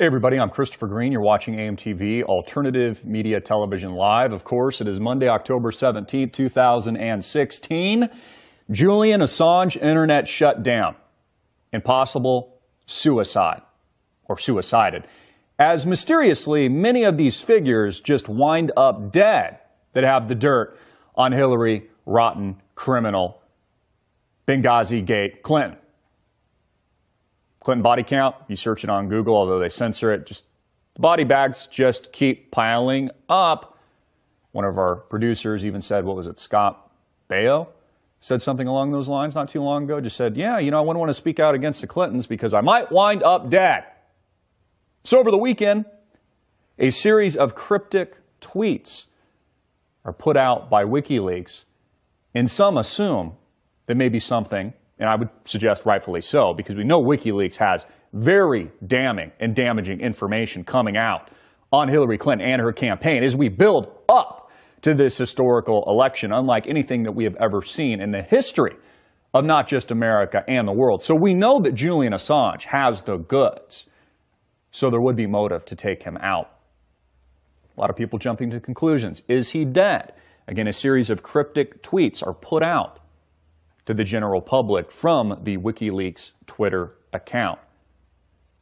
Hey everybody, I'm Christopher Greene. You're watching AMTV, Alternative Media Television Live. Of course, it is Monday, October 17th, 2016. Julian Assange, Internet Shutdown, and possible suicide, or suicided. As mysteriously, many of these figures just wind up dead that have the dirt on Hillary, rotten, criminal, Benghazi Gate, Clinton. Clinton body count, you search it on Google, although they censor it, just the body bags just keep piling up. One of our producers even said, what was it, Scott Baio said something along those lines not too long ago, just said, yeah, I wouldn't want to speak out against the Clintons because I might wind up dead. So over the weekend, a series of cryptic tweets are put out by WikiLeaks, and some assume that maybe something, and I would suggest rightfully so, because we know WikiLeaks has very damning and damaging information coming out on Hillary Clinton and her campaign as we build up to this historical election, unlike anything that we have ever seen in the history of not just America and the world. So we know that Julian Assange has the goods, so there would be motive to take him out. A lot of people jumping to conclusions. Is he dead? Again, a series of cryptic tweets are put out to the general public from the WikiLeaks Twitter account.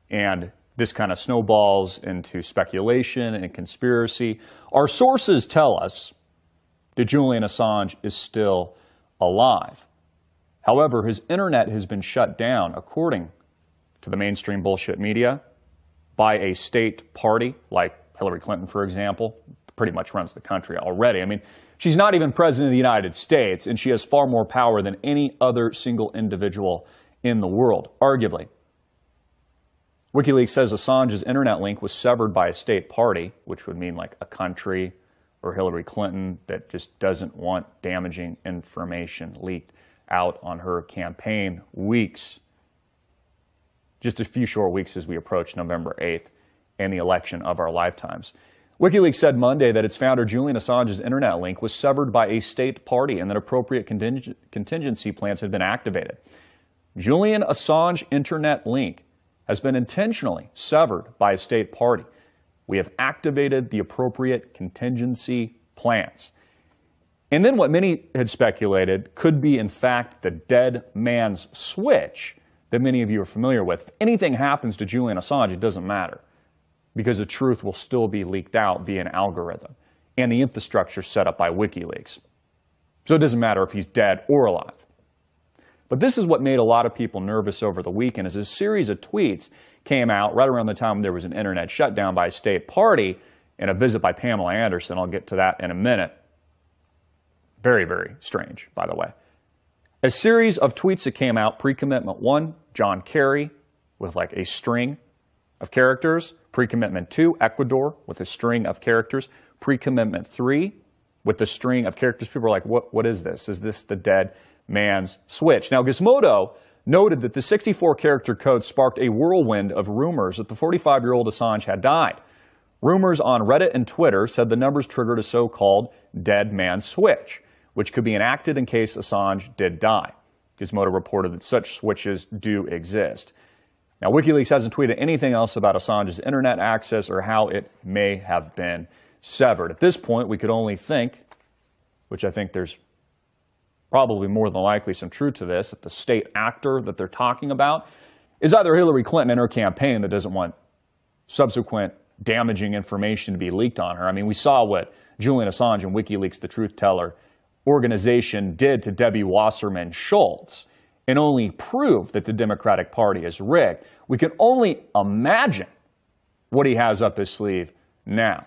And this kind of snowballs into speculation and conspiracy. Our sources tell us that Julian Assange is still alive. However, his internet has been shut down, according to the mainstream bullshit media, by a state party like Hillary Clinton, for example, pretty much runs the country already. I mean, she's not even president of the United States, and she has far more power than any other single individual in the world, arguably. WikiLeaks says Assange's internet link was severed by a state party, which would mean like a country or Hillary Clinton that just doesn't want damaging information leaked out on her campaign weeks. Just a few short weeks as we approach November 8th and the election of our lifetimes. WikiLeaks said Monday that its founder Julian Assange's internet link was severed by a state party and that appropriate contingency plans had been activated. Julian Assange internet link has been intentionally severed by a state party. We have activated the appropriate contingency plans. And then what many had speculated could be, in fact, the dead man's switch that many of you are familiar with. If anything happens to Julian Assange, it doesn't matter, because the truth will still be leaked out via an algorithm and the infrastructure set up by WikiLeaks. So it doesn't matter if he's dead or alive. But this is what made a lot of people nervous over the weekend, as a series of tweets came out right around the time there was an internet shutdown by a state party and a visit by Pamela Anderson. I'll get to that in a minute. Very, very strange, by the way. A series of tweets that came out, pre-commitment 1, John Kerry, with like a string of characters. Pre-commitment 2, Ecuador, with a string of characters. Pre-commitment 3, with the string of characters. People are like, what is this? Is this the dead man's switch? Now, Gizmodo noted that the 64-character code sparked a whirlwind of rumors that the 45-year-old Assange had died. Rumors on Reddit and Twitter said the numbers triggered a so-called dead man's switch, which could be enacted in case Assange did die. Gizmodo reported that such switches do exist. Now, WikiLeaks hasn't tweeted anything else about Assange's internet access or how it may have been severed. At this point, we could only think, which I think there's probably more than likely some truth to this, that the state actor that they're talking about is either Hillary Clinton and her campaign that doesn't want subsequent damaging information to be leaked on her. I mean, we saw what Julian Assange and WikiLeaks, the Truth Teller organization, did to Debbie Wasserman Schultz, and only prove that the Democratic Party is rigged. We can only imagine what he has up his sleeve now.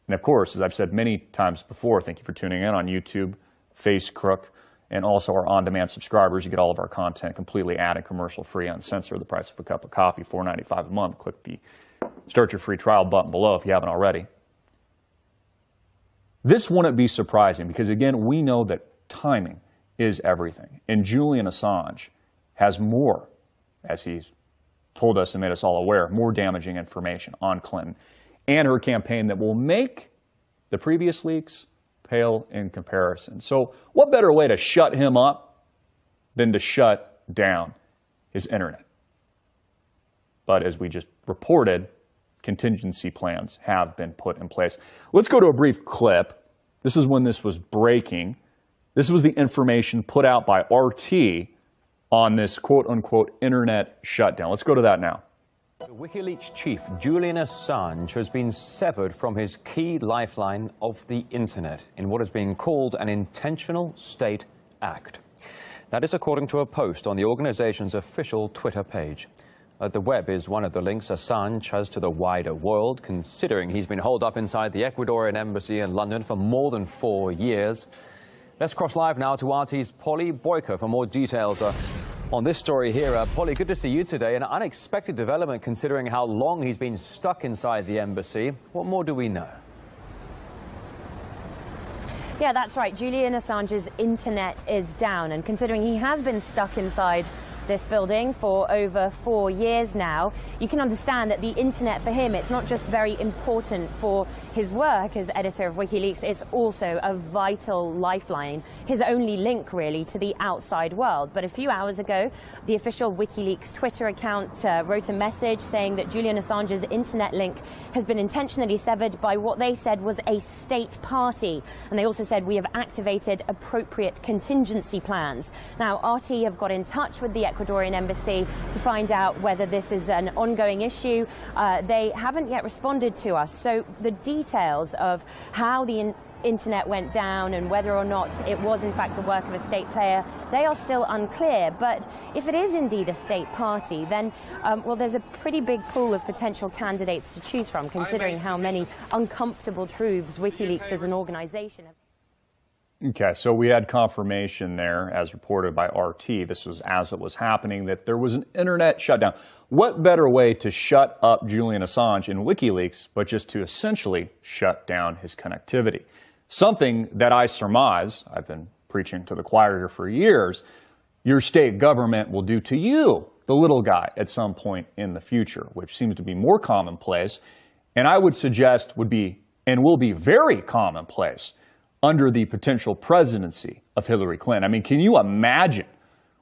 And of course, as I've said many times before, thank you for tuning in on YouTube, FaceCrook, and also our on-demand subscribers. You get all of our content completely ad and commercial-free, uncensored, the price of a cup of coffee, $4.95 a month. Click the Start Your Free Trial button below if you haven't already. This wouldn't be surprising because, again, we know that timing is everything. And Julian Assange has more, as he's told us and made us all aware, more damaging information on Clinton and her campaign that will make the previous leaks pale in comparison. So what better way to shut him up than to shut down his internet? But as we just reported, contingency plans have been put in place. Let's go to a brief clip. This is when this was breaking. This was the information put out by RT on this quote-unquote internet shutdown. Let's go to that now. The WikiLeaks chief, Julian Assange, has been severed from his key lifeline of the internet in what is being called an intentional state act. That is according to a post on the organization's official Twitter page. The web is one of the links Assange has to the wider world, considering he's been holed up inside the Ecuadorian embassy in London for more than 4 years. Let's cross live now to RT's Polly Boyker for more details on this story here. Polly, good to see you today. An unexpected development considering how long he's been stuck inside the embassy. What more do we know? Yeah, that's right. Julian Assange's internet is down, and considering he has been stuck inside this building for over 4 years now, you can understand that the internet for him, it's not just very important for his work as editor of WikiLeaks, it's also a vital lifeline, his only link really to the outside world. But a few hours ago, the official WikiLeaks Twitter account wrote a message saying that Julian Assange's internet link has been intentionally severed by what they said was a state party. And they also said, we have activated appropriate contingency plans. Now, RT have got in touch with the Ecuadorian embassy to find out whether this is an ongoing issue. They haven't yet responded to us. So the details of how the internet went down and whether or not it was in fact the work of a state player, they are still unclear. But if it is indeed a state party, then well, there's a pretty big pool of potential candidates to choose from, considering how many uncomfortable truths WikiLeaks as an organization have. Okay, so we had confirmation there, as reported by RT, this was as it was happening, that there was an internet shutdown. What better way to shut up Julian Assange in WikiLeaks but just to essentially shut down his connectivity? Something that I surmise, I've been preaching to the choir here for years, your state government will do to you, the little guy, at some point in the future, which seems to be more commonplace, and I would suggest would be and will be very commonplace under the potential presidency of Hillary Clinton. I mean, can you imagine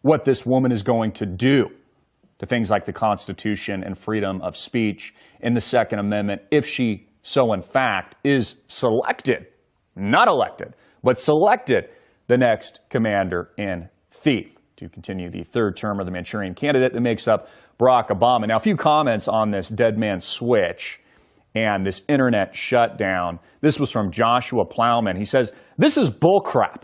what this woman is going to do to things like the Constitution and freedom of speech and the Second Amendment if she so in fact is selected, not elected, but selected the next commander-in-chief to continue the third term of the Manchurian candidate that makes up Barack Obama. Now, a few comments on this dead man switch and this internet shutdown. This was from Joshua Plowman. He says, this is bullcrap.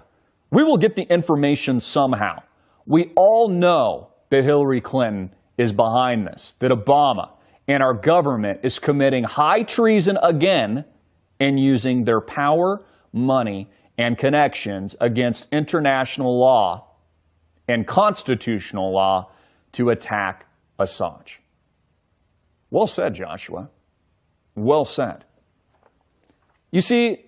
We will get the information somehow. We all know that Hillary Clinton is behind this, that Obama and our government is committing high treason again and using their power, money, and connections against international law and constitutional law to attack Assange. Well said, Joshua. Well said. You see,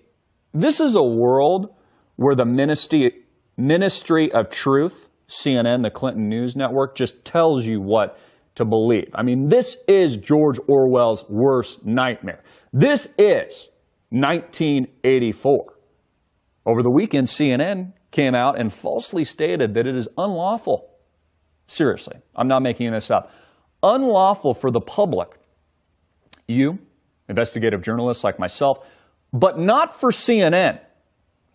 this is a world where the Ministry of Truth, CNN, the Clinton News Network, just tells you what to believe. I mean, this is George Orwell's worst nightmare. This is 1984. Over the weekend, CNN came out and falsely stated that it is unlawful. Seriously, I'm not making this up. Unlawful for the public, you, investigative journalists like myself, but not for CNN,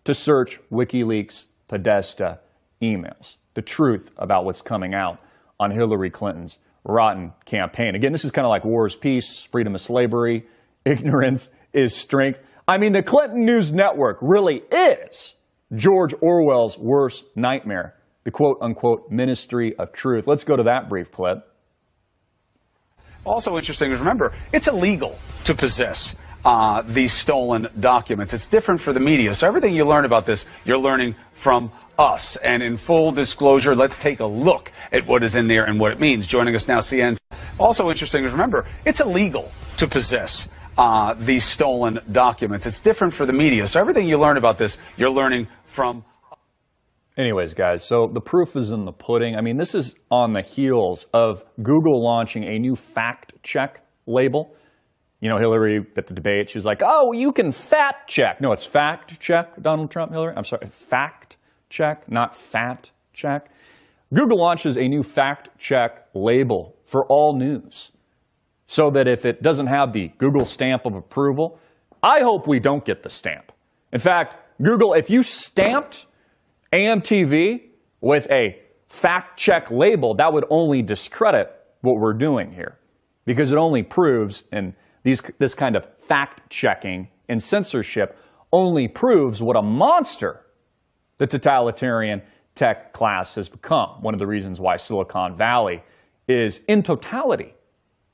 to search WikiLeaks Podesta emails, the truth about what's coming out on Hillary Clinton's rotten campaign. Again, this is kind of like war is peace, freedom is slavery, ignorance is strength. I mean, the Clinton News Network really is George Orwell's worst nightmare, the quote-unquote Ministry of Truth. Let's go to that brief clip. Also interesting is, remember, it's illegal to possess these stolen documents. It's different for the media. So everything you learn about this, you're learning from us. And in full disclosure, let's take a look at what is in there and what it means. Joining us now, CNN. Also interesting is, remember, it's illegal to possess these stolen documents. It's different for the media. So everything you learn about this, you're learning from. Anyways, guys, so the proof is in the pudding. I mean, this is on the heels of Google launching a new fact check label. You know, Hillary at the debate, she was like, oh, you can fact check. No, it's fact check, Donald Trump, Hillary. I'm sorry, fact check, not fat check. Google launches a new fact check label for all news. so that if it doesn't have the Google stamp of approval, I hope we don't get the stamp. In fact, Google, if you stamped AMTV with a fact check label, that would only discredit what we're doing here, because it only proves, and this kind of fact checking and censorship only proves what a monster the totalitarian tech class has become. One of the reasons why Silicon Valley is in totality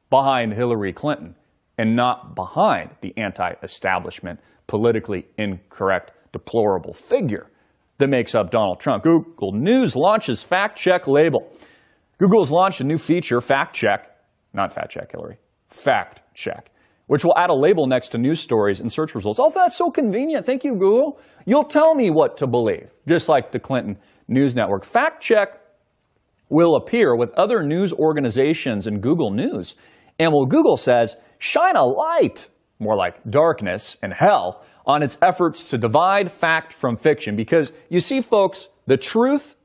behind Hillary Clinton and not behind the anti-establishment, politically incorrect, deplorable figure that makes up Donald Trump. Google News launches fact check label. Google has launched a new feature, fact check, not fact check, Hillary, fact check, which will add a label next to news stories and search results. Oh, that's so convenient. Thank you, Google. You'll tell me what to believe, just like the Clinton News Network. Fact check will appear with other news organizations in Google News. And what Google says, shine a light, more like darkness and hell, on its efforts to divide fact from fiction. Because you see, folks, the truth,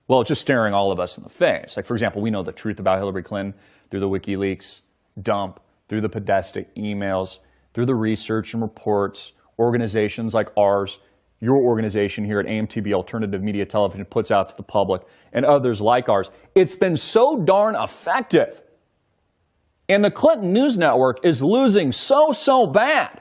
well, it's just staring all of us in the face. Like, for example, we know the truth about Hillary Clinton through the WikiLeaks dump, through the Podesta emails, through the research and reports, organizations like ours, your organization here at AMTV Alternative Media Television puts out to the public, and others like ours. It's been so darn effective. And the Clinton News Network is losing so bad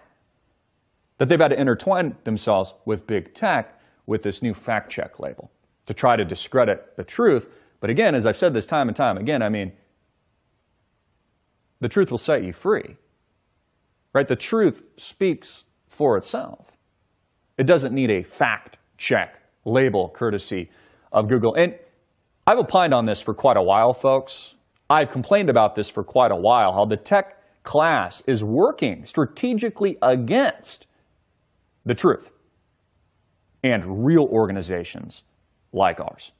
that they've had to intertwine themselves with big tech with this new fact check label to try to discredit the truth. But again, as I've said this time and time again, I mean, the truth will set you free, right? The truth speaks for itself. It doesn't need a fact check label courtesy of Google. And I've opined on this for quite a while, folks. I've complained about this for quite a while, how the tech class is working strategically against the truth and real organizations like ours.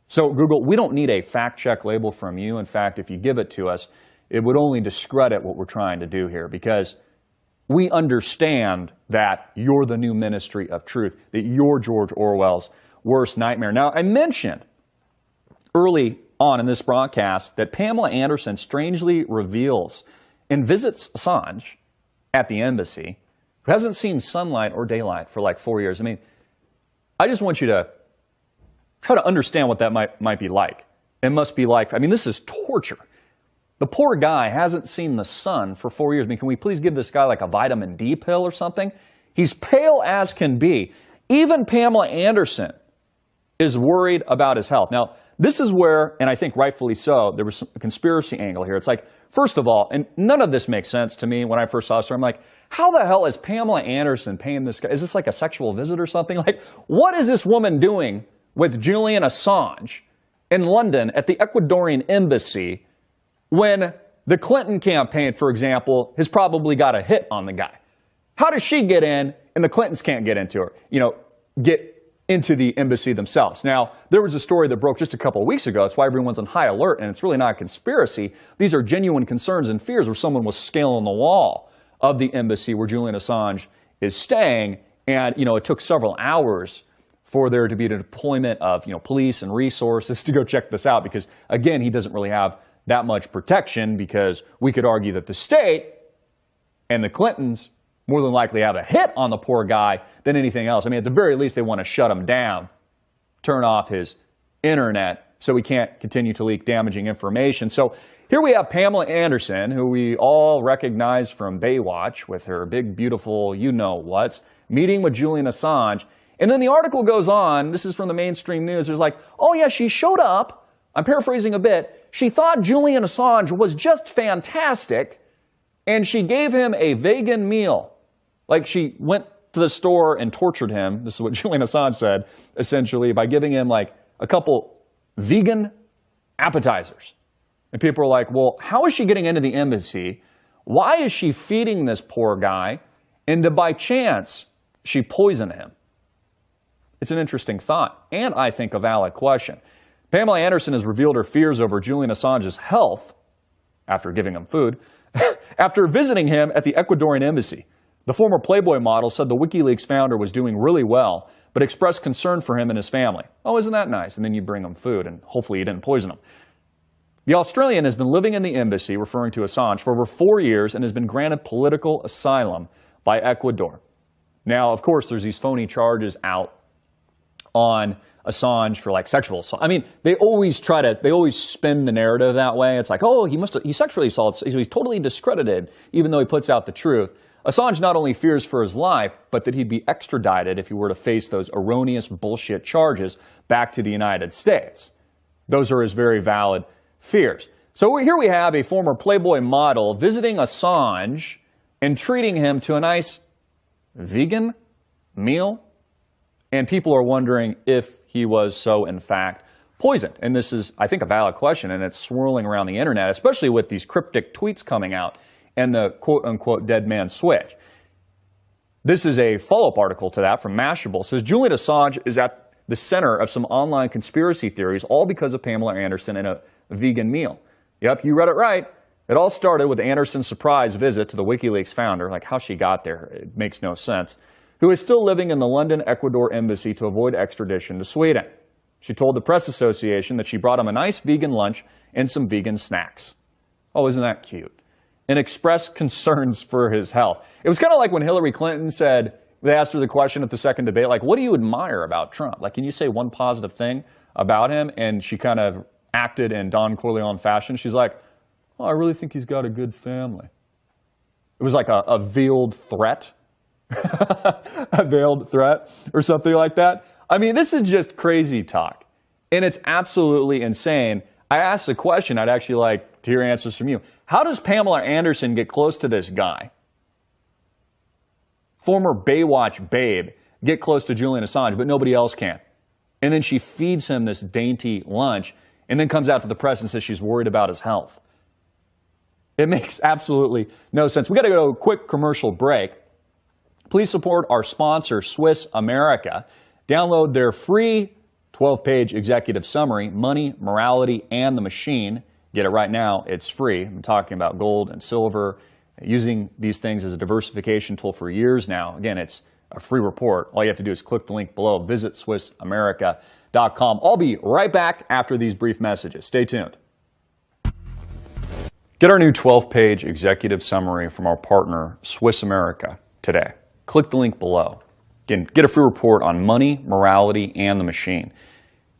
So Google, we don't need a fact check label from you. In fact, if you give it to us, it would only discredit what we're trying to do here, because we understand that you're the new ministry of truth, that you're George Orwell's worst nightmare. Now, I mentioned early on in this broadcast that Pamela Anderson strangely reveals and visits Assange at the embassy, who hasn't seen sunlight or daylight for like 4 years. I mean, I just want you to try to understand what that might be like. It must be like, I mean, this is torture. The poor guy hasn't seen the sun for 4 years. I mean, can we please give this guy like a vitamin D pill or something? He's pale as can be. Even Pamela Anderson is worried about his health. Now, this is where, and I think rightfully so, there was a conspiracy angle here. It's like, first of all, and none of this makes sense to me when I first saw this, I'm like, how the hell is Pamela Anderson paying this guy? Is this like a sexual visit or something? Like, what is this woman doing with Julian Assange in London at the Ecuadorian embassy when the Clinton campaign, for example, has probably got a hit on the guy? How does she get in and the Clintons can't get into her, get into the embassy themselves? Now, there was a story that broke just a couple of weeks ago. That's why everyone's on high alert, and it's really not a conspiracy. These are genuine concerns and fears where someone was scaling the wall of the embassy where Julian Assange is staying, and, it took several hours for there to be a deployment of, police and resources to go check this out, because, again, he doesn't really have that much protection, because we could argue that the state and the Clintons more than likely have a hit on the poor guy than anything else. I mean, at the very least, they want to shut him down, turn off his internet so he can't continue to leak damaging information. So here we have Pamela Anderson, who we all recognize from Baywatch with her big, beautiful you-know-whats, meeting with Julian Assange. And then the article goes on, this is from the mainstream news, there's like, oh yeah, she showed up, I'm paraphrasing a bit, she thought Julian Assange was just fantastic, and she gave him a vegan meal. Like, she went to the store and tortured him, this is what Julian Assange said, essentially, by giving him like a couple vegan appetizers. And people are like, well, how is she getting into the embassy? Why is she feeding this poor guy? And by chance, she poisoned him. It's an interesting thought, and I think a valid question. Pamela Anderson has revealed her fears over Julian Assange's health after giving him food, after visiting him at the Ecuadorian embassy. The former Playboy model said the WikiLeaks founder was doing really well, but expressed concern for him and his family. Oh, isn't that nice? And then you bring him food, and hopefully you didn't poison him. The Australian has been living in the embassy, referring to Assange, for over 4 years and has been granted political asylum by Ecuador. Now, of course, there's these phony charges out on Assange for like sexual assault. I mean, they always spin the narrative that way. It's like, oh, he sexually assaulted, so he's totally discredited, even though he puts out the truth. Assange not only fears for his life, but that he'd be extradited if he were to face those erroneous bullshit charges back to the United States. Those are his very valid fears. So here we have a former Playboy model visiting Assange and treating him to a nice vegan meal. And people are wondering if he was so, in fact, poisoned. And this is, I think, a valid question, and it's swirling around the internet, especially with these cryptic tweets coming out and the quote-unquote dead man switch. This is a follow-up article to that from Mashable. It says, Julian Assange is at the center of some online conspiracy theories, all because of Pamela Anderson and a vegan meal. Yep, you read it right. It all started with Anderson's surprise visit to the WikiLeaks founder, like how she got there, it makes no sense, who is still living in the London, Ecuador embassy to avoid extradition to Sweden. She told the press association that she brought him a nice vegan lunch and some vegan snacks. Oh, isn't that cute? And expressed concerns for his health. It was kind of like when Hillary Clinton said, they asked her the question at the second debate, like, what do you admire about Trump? Like, can you say one positive thing about him? And she kind of acted in Don Corleone fashion. She's like, oh, I really think he's got a good family. It was like a veiled threat. A veiled threat or something like that. I mean, this is just crazy talk. And it's absolutely insane. I asked the question, I'd actually like to hear answers from you. How does Pamela Anderson get close to this guy? Former Baywatch babe get close to Julian Assange, but nobody else can. And then she feeds him this dainty lunch and then comes out to the press and says she's worried about his health. It makes absolutely no sense. We got to go to a quick commercial break. Please support our sponsor, Swiss America. Download their free 12-page executive summary, Money, Morality, and the Machine. Get it right now. It's free. I'm talking about gold and silver, using these things as a diversification tool for years now. Again, it's a free report. All you have to do is click the link below. Visit SwissAmerica.com. I'll be right back after these brief messages. Stay tuned. Get our new 12-page executive summary from our partner, Swiss America, today. Click the link below. Again, get a free report on money, morality, and the machine.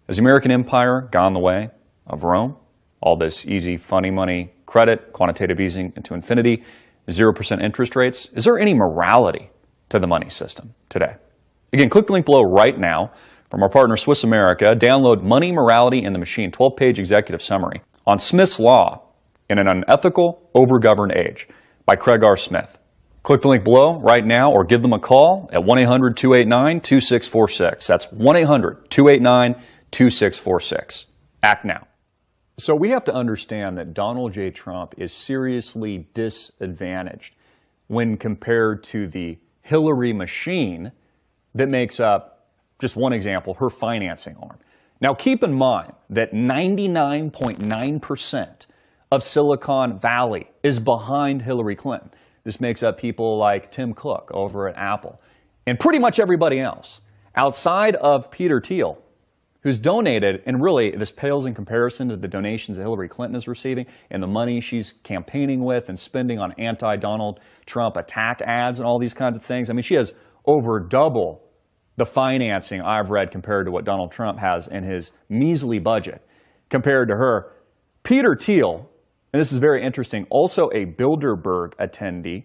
Has the American empire gone the way of Rome? All this easy, funny money, credit, quantitative easing into infinity, 0% interest rates. Is there any morality to the money system today? Again, click the link below right now from our partner Swiss America. Download Money, Morality, and the Machine, 12-page executive summary on Smith's Law in an Unethical, Overgoverned Age by Craig R. Smith. Click the link below right now or give them a call at 1-800-289-2646. That's 1-800-289-2646. Act now. So we have to understand that Donald J. Trump is seriously disadvantaged when compared to the Hillary machine that makes up, just one example, her financing arm. Now keep in mind that 99.9% of Silicon Valley is behind Hillary Clinton. This makes up people like Tim Cook over at Apple and pretty much everybody else outside of Peter Thiel, who's donated, and really this pales in comparison to the donations that Hillary Clinton is receiving and the money she's campaigning with and spending on anti-Donald Trump attack ads and all these kinds of things. I mean, she has over double the financing I've read compared to what Donald Trump has in his measly budget compared to her. Peter Thiel, and this is very interesting, also a Bilderberg attendee,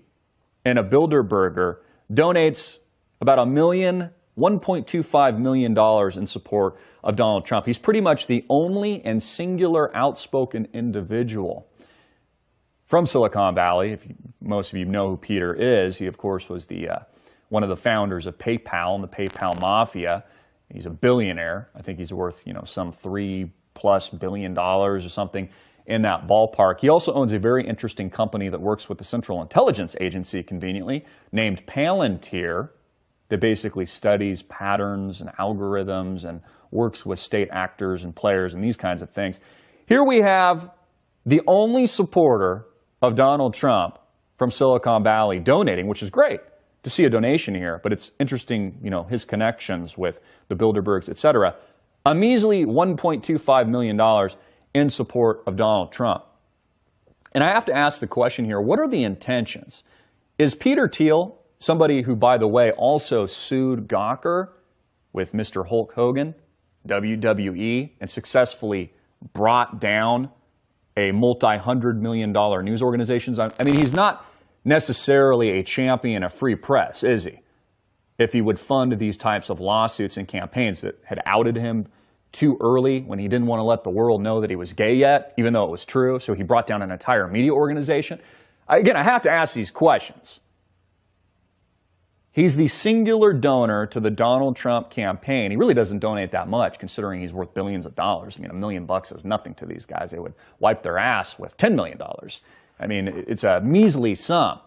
and a Bilderberger donates about $1.25 million in support of Donald Trump. He's pretty much the only and singular outspoken individual from Silicon Valley. If most of you know who Peter is, he of course was the one of the founders of PayPal and the PayPal Mafia. He's a billionaire. I think he's worth some $3+ billion or something in that ballpark. He also owns a very interesting company that works with the Central Intelligence Agency, conveniently, named Palantir, that basically studies patterns and algorithms and works with state actors and players and these kinds of things. Here we have the only supporter of Donald Trump from Silicon Valley donating, which is great to see a donation here, but it's interesting, his connections with the Bilderbergs, etc. A measly $1.25 million. in support of Donald Trump. And I have to ask the question here, what are the intentions? Is Peter Thiel, somebody who, by the way, also sued Gawker with Mr. Hulk Hogan, WWE, and successfully brought down a multi-$100 million news organization? I mean, he's not necessarily a champion of free press, is he? If he would fund these types of lawsuits and campaigns that had outed him too early when he didn't want to let the world know that he was gay yet, even though it was true, so he brought down an entire media organization. Again, I have to ask these questions. He's the singular donor to the Donald Trump campaign. He really doesn't donate that much, considering he's worth billions of dollars. I mean, $1 million is nothing to these guys. They would wipe their ass with $10 million. I mean, it's a measly sum.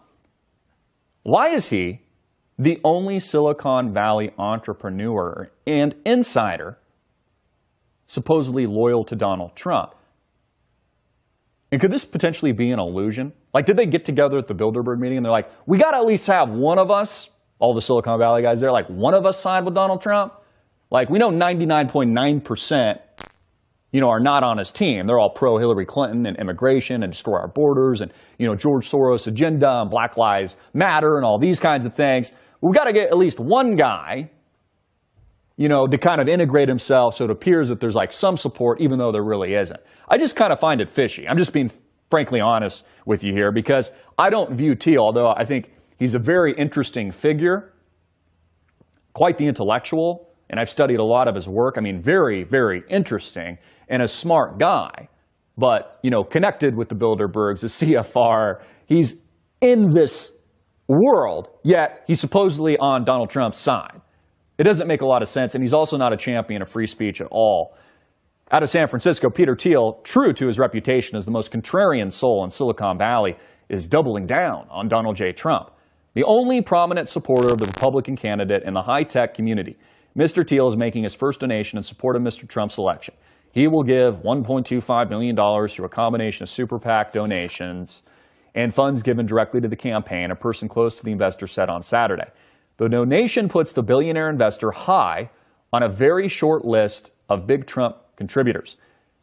Why is he the only Silicon Valley entrepreneur and insider supposedly loyal to Donald Trump? And could this potentially be an illusion? Like, did they get together at the Bilderberg meeting and they're like, we got to at least have one of us, all the Silicon Valley guys there, like one of us side with Donald Trump? Like, we know 99.9%, are not on his team. They're all pro-Hillary Clinton and immigration and destroy our borders and, George Soros agenda and Black Lives Matter and all these kinds of things. We've got to get at least one guy, to kind of integrate himself so it appears that there's like some support, even though there really isn't. I just kind of find it fishy. I'm just being frankly honest with you here, because I don't view Thiel, although I think he's a very interesting figure, quite the intellectual, and I've studied a lot of his work. I mean, very, very interesting and a smart guy, but, connected with the Bilderbergs, the CFR, he's in this world, yet he's supposedly on Donald Trump's side. It doesn't make a lot of sense, and he's also not a champion of free speech at all. Out of San Francisco, Peter Thiel, true to his reputation as the most contrarian soul in Silicon Valley, is doubling down on Donald J. Trump, the only prominent supporter of the Republican candidate in the high-tech community. Mr. Thiel is making his first donation in support of Mr. Trump's election. He will give $1.25 million through a combination of super PAC donations and funds given directly to the campaign, a person close to the investor said on Saturday. The donation puts the billionaire investor high on a very short list of big Trump contributors.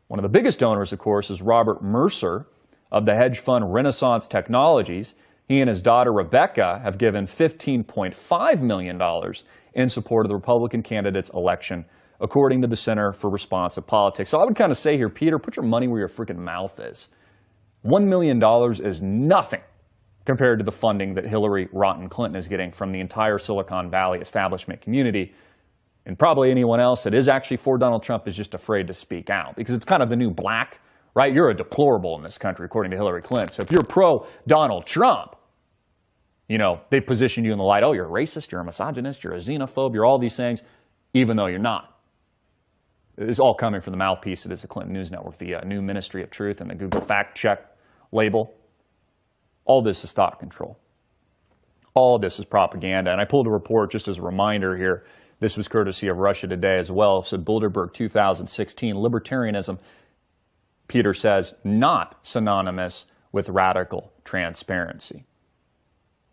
One of the biggest donors, of course, is Robert Mercer of the hedge fund Renaissance Technologies. He and his daughter Rebecca have given $15.5 million in support of the Republican candidate's election, according to the Center for Responsive Politics. So I would kind of say here, Peter, put your money where your freaking mouth is. $1 million is nothing compared to the funding that Hillary Rotten Clinton is getting from the entire Silicon Valley establishment community. And probably anyone else that is actually for Donald Trump is just afraid to speak out, because it's kind of the new black, right? You're a deplorable in this country, according to Hillary Clinton. So if you're pro-Donald Trump, they position you in the light, oh, you're a racist, you're a misogynist, you're a xenophobe, you're all these things, even though you're not. It's all coming from the mouthpiece that is the Clinton News Network, the new Ministry of Truth and the Google fact check label. All this is thought control. All this is propaganda. And I pulled a report just as a reminder here. This was courtesy of Russia Today as well. It said Bilderberg 2016, libertarianism, Peter says, not synonymous with radical transparency.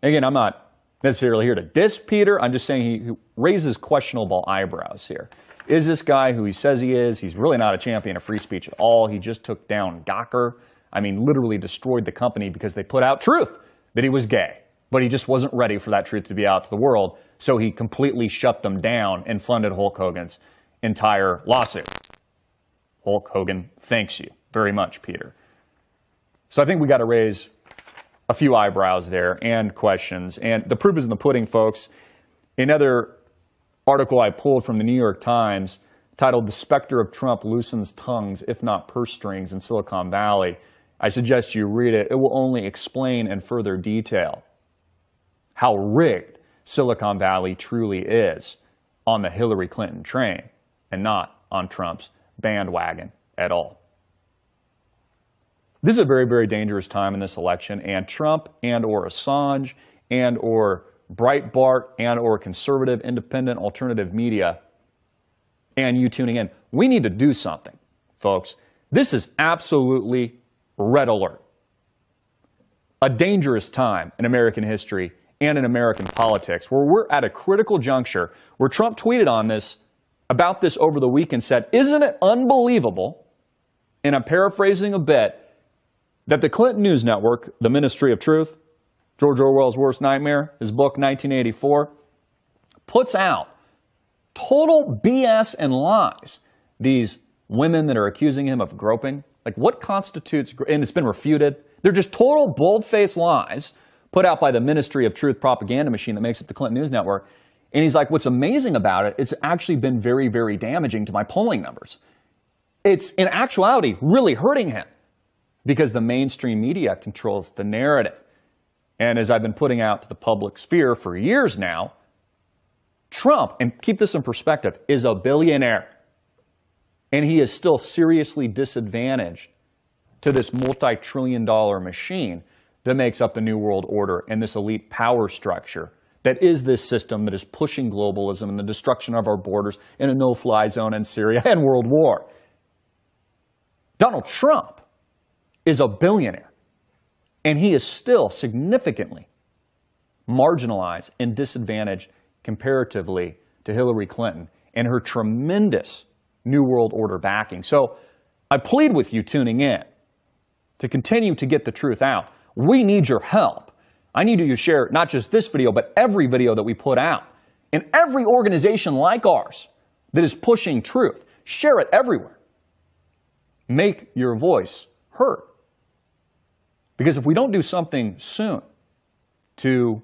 Again, I'm not necessarily here to diss Peter. I'm just saying he raises questionable eyebrows here. Is this guy who he says he is? He's really not a champion of free speech at all. He just took down Gawker. I mean, literally destroyed the company because they put out truth that he was gay. But he just wasn't ready for that truth to be out to the world. So he completely shut them down and funded Hulk Hogan's entire lawsuit. Hulk Hogan thanks you very much, Peter. So I think we got to raise a few eyebrows there and questions. And the proof is in the pudding, folks. Another article I pulled from the New York Times titled "The Specter of Trump Loosens Tongues, If Not Purse Strings in Silicon Valley." I suggest you read it. It will only explain in further detail how rigged Silicon Valley truly is on the Hillary Clinton train and not on Trump's bandwagon at all. This is a very, very dangerous time in this election, and Trump and or Assange and or Breitbart and or conservative, independent, alternative media and you tuning in, we need to do something, folks. This is absolutely red alert. A dangerous time in American history and in American politics, where we're at a critical juncture, where Trump tweeted on this, about this over the week and said, isn't it unbelievable and I'm paraphrasing a bit, that the Clinton News Network, the Ministry of Truth, George Orwell's worst nightmare, his book 1984, puts out total BS and lies. These women that are accusing him of groping, like what constitutes, and it's been refuted, they're just total bold-faced lies put out by the Ministry of Truth propaganda machine that makes up the Clinton News Network. And he's like, what's amazing about it, it's actually been very, very damaging to my polling numbers. It's, in actuality, really hurting him because the mainstream media controls the narrative. And as I've been putting out to the public sphere for years now, Trump, and keep this in perspective, is a billionaire. And he is still seriously disadvantaged to this multi-trillion-dollar machine that makes up the New World Order and this elite power structure that is this system that is pushing globalism and the destruction of our borders in a no-fly zone in Syria and world war. Donald Trump is a billionaire, and he is still significantly marginalized and disadvantaged comparatively to Hillary Clinton and her tremendous New World Order backing. So I plead with you tuning in to continue to get the truth out. We need your help. I need you to share not just this video, but every video that we put out. And every organization like ours that is pushing truth, share it everywhere. Make your voice heard. Because if we don't do something soon to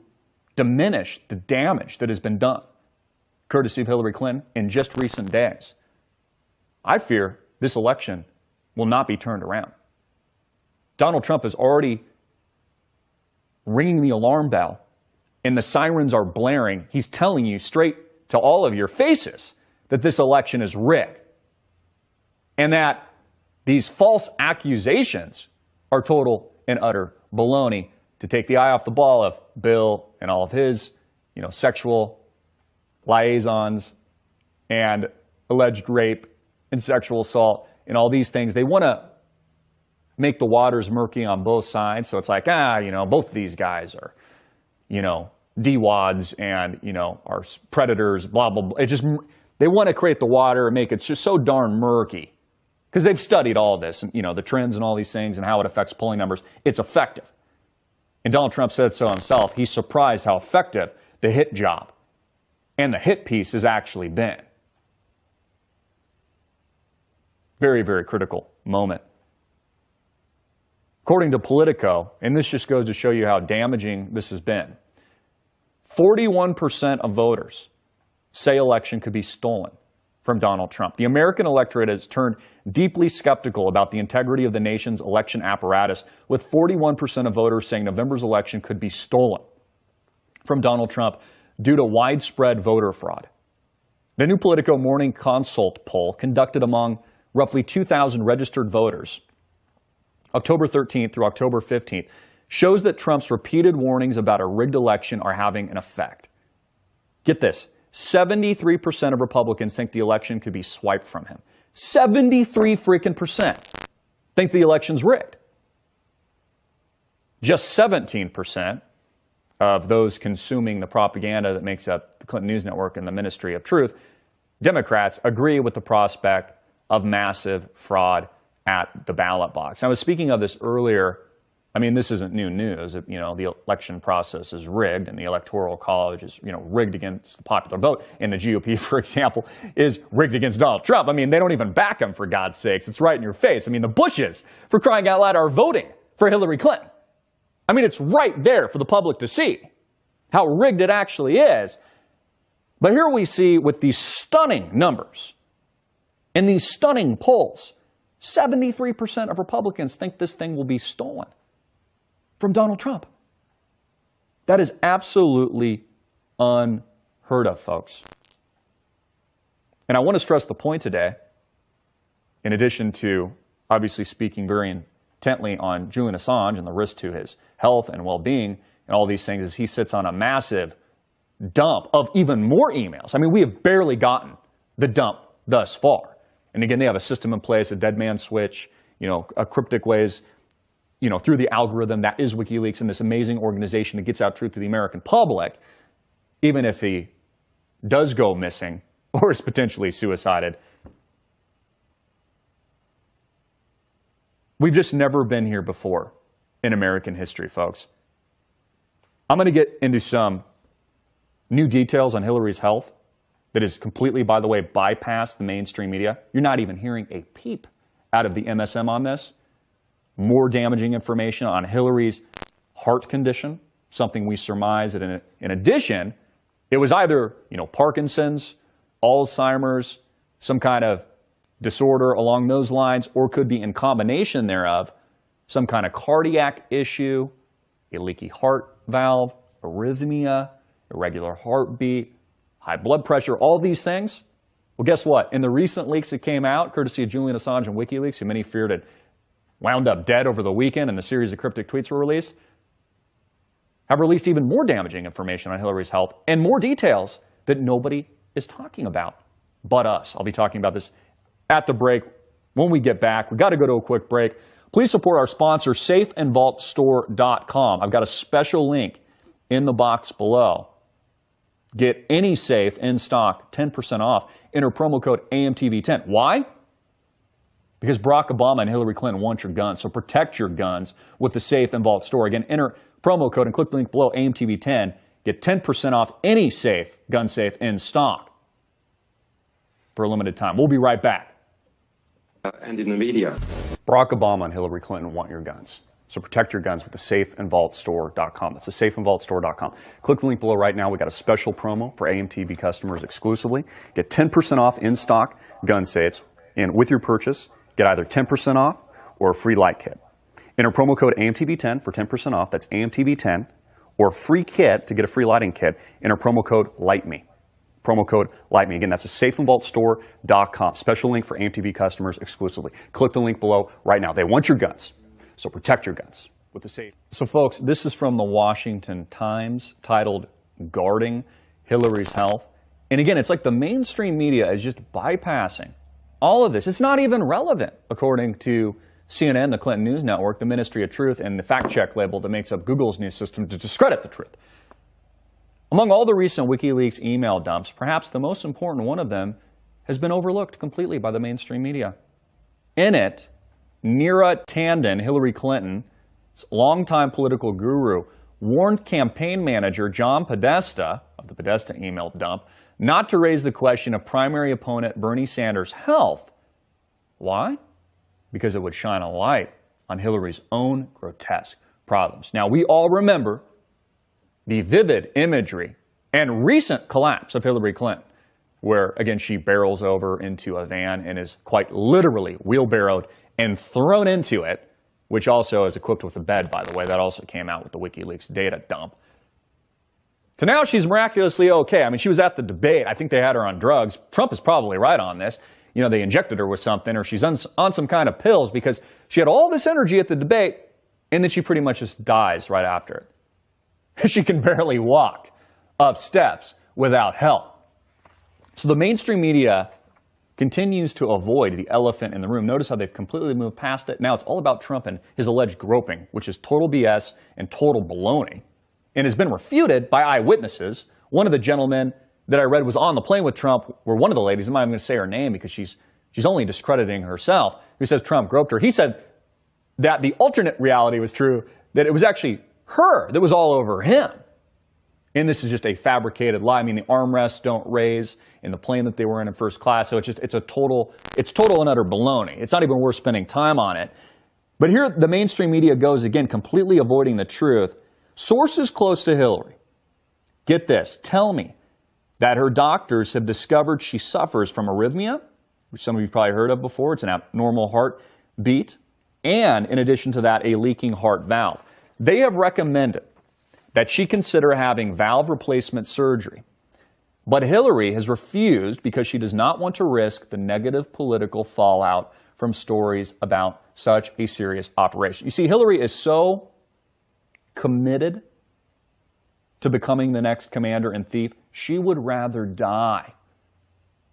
diminish the damage that has been done, courtesy of Hillary Clinton, in just recent days, I fear this election will not be turned around. Donald Trump is already ringing the alarm bell, and the sirens are blaring. He's telling you straight to all of your faces that this election is rigged, and that these false accusations are total and utter baloney to take the eye off the ball of Bill and all of his, sexual liaisons and alleged rape and sexual assault and all these things. They want to make the waters murky on both sides. So it's like, both of these guys are, D-wads and, are predators, blah, blah, blah. They want to create the water and make it just so darn murky because they've studied all this and, the trends and all these things and how it affects polling numbers. It's effective. And Donald Trump said so himself. He's surprised how effective the hit job and the hit piece has actually been. Very, very critical moment. According to Politico, and this just goes to show you how damaging this has been, 41% of voters say election could be stolen from Donald Trump. The American electorate has turned deeply skeptical about the integrity of the nation's election apparatus, with 41% of voters saying November's election could be stolen from Donald Trump due to widespread voter fraud. The new Politico Morning Consult poll conducted among roughly 2,000 registered voters October 13th through October 15th shows that Trump's repeated warnings about a rigged election are having an effect. Get this, 73% of Republicans think the election could be swiped from him. 73 freaking percent think the election's rigged. Just 17% of those consuming the propaganda that makes up the Clinton News Network and the Ministry of Truth, Democrats, agree with the prospect of massive fraud at the ballot box. I was speaking of this earlier. I mean, this isn't new news. The election process is rigged and the Electoral College is, rigged against the popular vote. And the GOP, for example, is rigged against Donald Trump. I mean, they don't even back him, for God's sakes. It's right in your face. I mean, the Bushes, for crying out loud, are voting for Hillary Clinton. I mean, it's right there for the public to see how rigged it actually is. But here we see with these stunning numbers and these stunning polls, 73% of Republicans think this thing will be stolen from Donald Trump. That is absolutely unheard of, folks. And I want to stress the point today, in addition to obviously speaking very intently on Julian Assange and the risk to his health and well-being and all these things, is he sits on a massive dump of even more emails. I mean, we have barely gotten the dump thus far. And again, they have a system in place, a dead man switch, a cryptic ways, through the algorithm that is WikiLeaks and this amazing organization that gets out truth to the American public, even if he does go missing or is potentially suicided. We've just never been here before in American history, folks. I'm going to get into some new details on Hillary's health that has completely, by the way, bypassed the mainstream media. You're not even hearing a peep out of the MSM on this. More damaging information on Hillary's heart condition, something we surmise that in addition, it was either, Parkinson's, Alzheimer's, some kind of disorder along those lines, or could be in combination thereof, some kind of cardiac issue, a leaky heart valve, arrhythmia, irregular heartbeat, high blood pressure, all these things. Well, guess what? In the recent leaks that came out, courtesy of Julian Assange and WikiLeaks, who many feared had wound up dead over the weekend and a series of cryptic tweets were released, have released even more damaging information on Hillary's health and more details that nobody is talking about but us. I'll be talking about this at the break. When we get back, we've got to go to a quick break. Please support our sponsor, safeandvaultstore.com. I've got a special link in the box below. Get any safe in stock 10% off. Enter promo code AMTV10. Why? Because Barack Obama and Hillary Clinton want your guns. So protect your guns with the Safe and Vault store. Again, enter promo code and click the link below, AMTV10. Get 10% off any safe, gun safe in stock for a limited time. We'll be right back. And in the media. Barack Obama and Hillary Clinton want your guns. So protect your guns with the safeandvaultstore.com. That's the safeandvaultstore.com. Click the link below right now. We got a special promo for AMTV customers exclusively. Get 10% off in stock gun safes. And with your purchase, get either 10% off or a free light kit. Enter promo code AMTV10 for 10% off. That's AMTV10. Or a free kit to get a free lighting kit. Enter promo code LIGHTME. Promo code LIGHTME. Again, that's a safeandvaultstore.com. Special link for AMTV customers exclusively. Click the link below right now. They want your guns. So protect your guns with the safe. So folks, this is from the Washington Times titled Guarding Hillary's Health. And again, it's like the mainstream media is just bypassing all of this. It's not even relevant, according to CNN, the Clinton News Network, the Ministry of Truth, and the fact check label that makes up Google's news system to discredit the truth. Among all the recent WikiLeaks email dumps, perhaps the most important one of them has been overlooked completely by the mainstream media. In it, Neera Tanden, Hillary Clinton's longtime political guru, warned campaign manager John Podesta of the Podesta email dump not to raise the question of primary opponent Bernie Sanders' health. Why? Because it would shine a light on Hillary's own grotesque problems. Now, we all remember the vivid imagery and recent collapse of Hillary Clinton, where, again, she barrels over into a van and is quite literally wheelbarrowed and thrown into it, which also is equipped with a bed, by the way. That also came out with the WikiLeaks data dump. So now she's miraculously okay. I mean, she was at the debate. I think they had her on drugs. Trump is probably right on this. They injected her with something, or she's on some kind of pills, because she had all this energy at the debate, and then she pretty much just dies right after it. She can barely walk up steps without help. So the mainstream media continues to avoid the elephant in the room. Notice how they've completely moved past it. Now it's all about Trump and his alleged groping, which is total BS and total baloney, and has been refuted by eyewitnesses. One of the gentlemen that I read was on the plane with Trump, where one of the ladies, I'm not even going to say her name because she's only discrediting herself, who says Trump groped her. He said that the alternate reality was true, that it was actually her that was all over him. And this is just a fabricated lie. I mean, the armrests don't raise in the plane that they were in first class. So it's total and utter baloney. It's not even worth spending time on it. But here the mainstream media goes again, completely avoiding the truth. Sources close to Hillary, get this, tell me that her doctors have discovered she suffers from arrhythmia, which some of you've probably heard of before. It's an abnormal heartbeat. And in addition to that, a leaking heart valve. They have recommended that she consider having valve replacement surgery. But Hillary has refused because she does not want to risk the negative political fallout from stories about such a serious operation. You see, Hillary is so committed to becoming the next commander in chief, she would rather die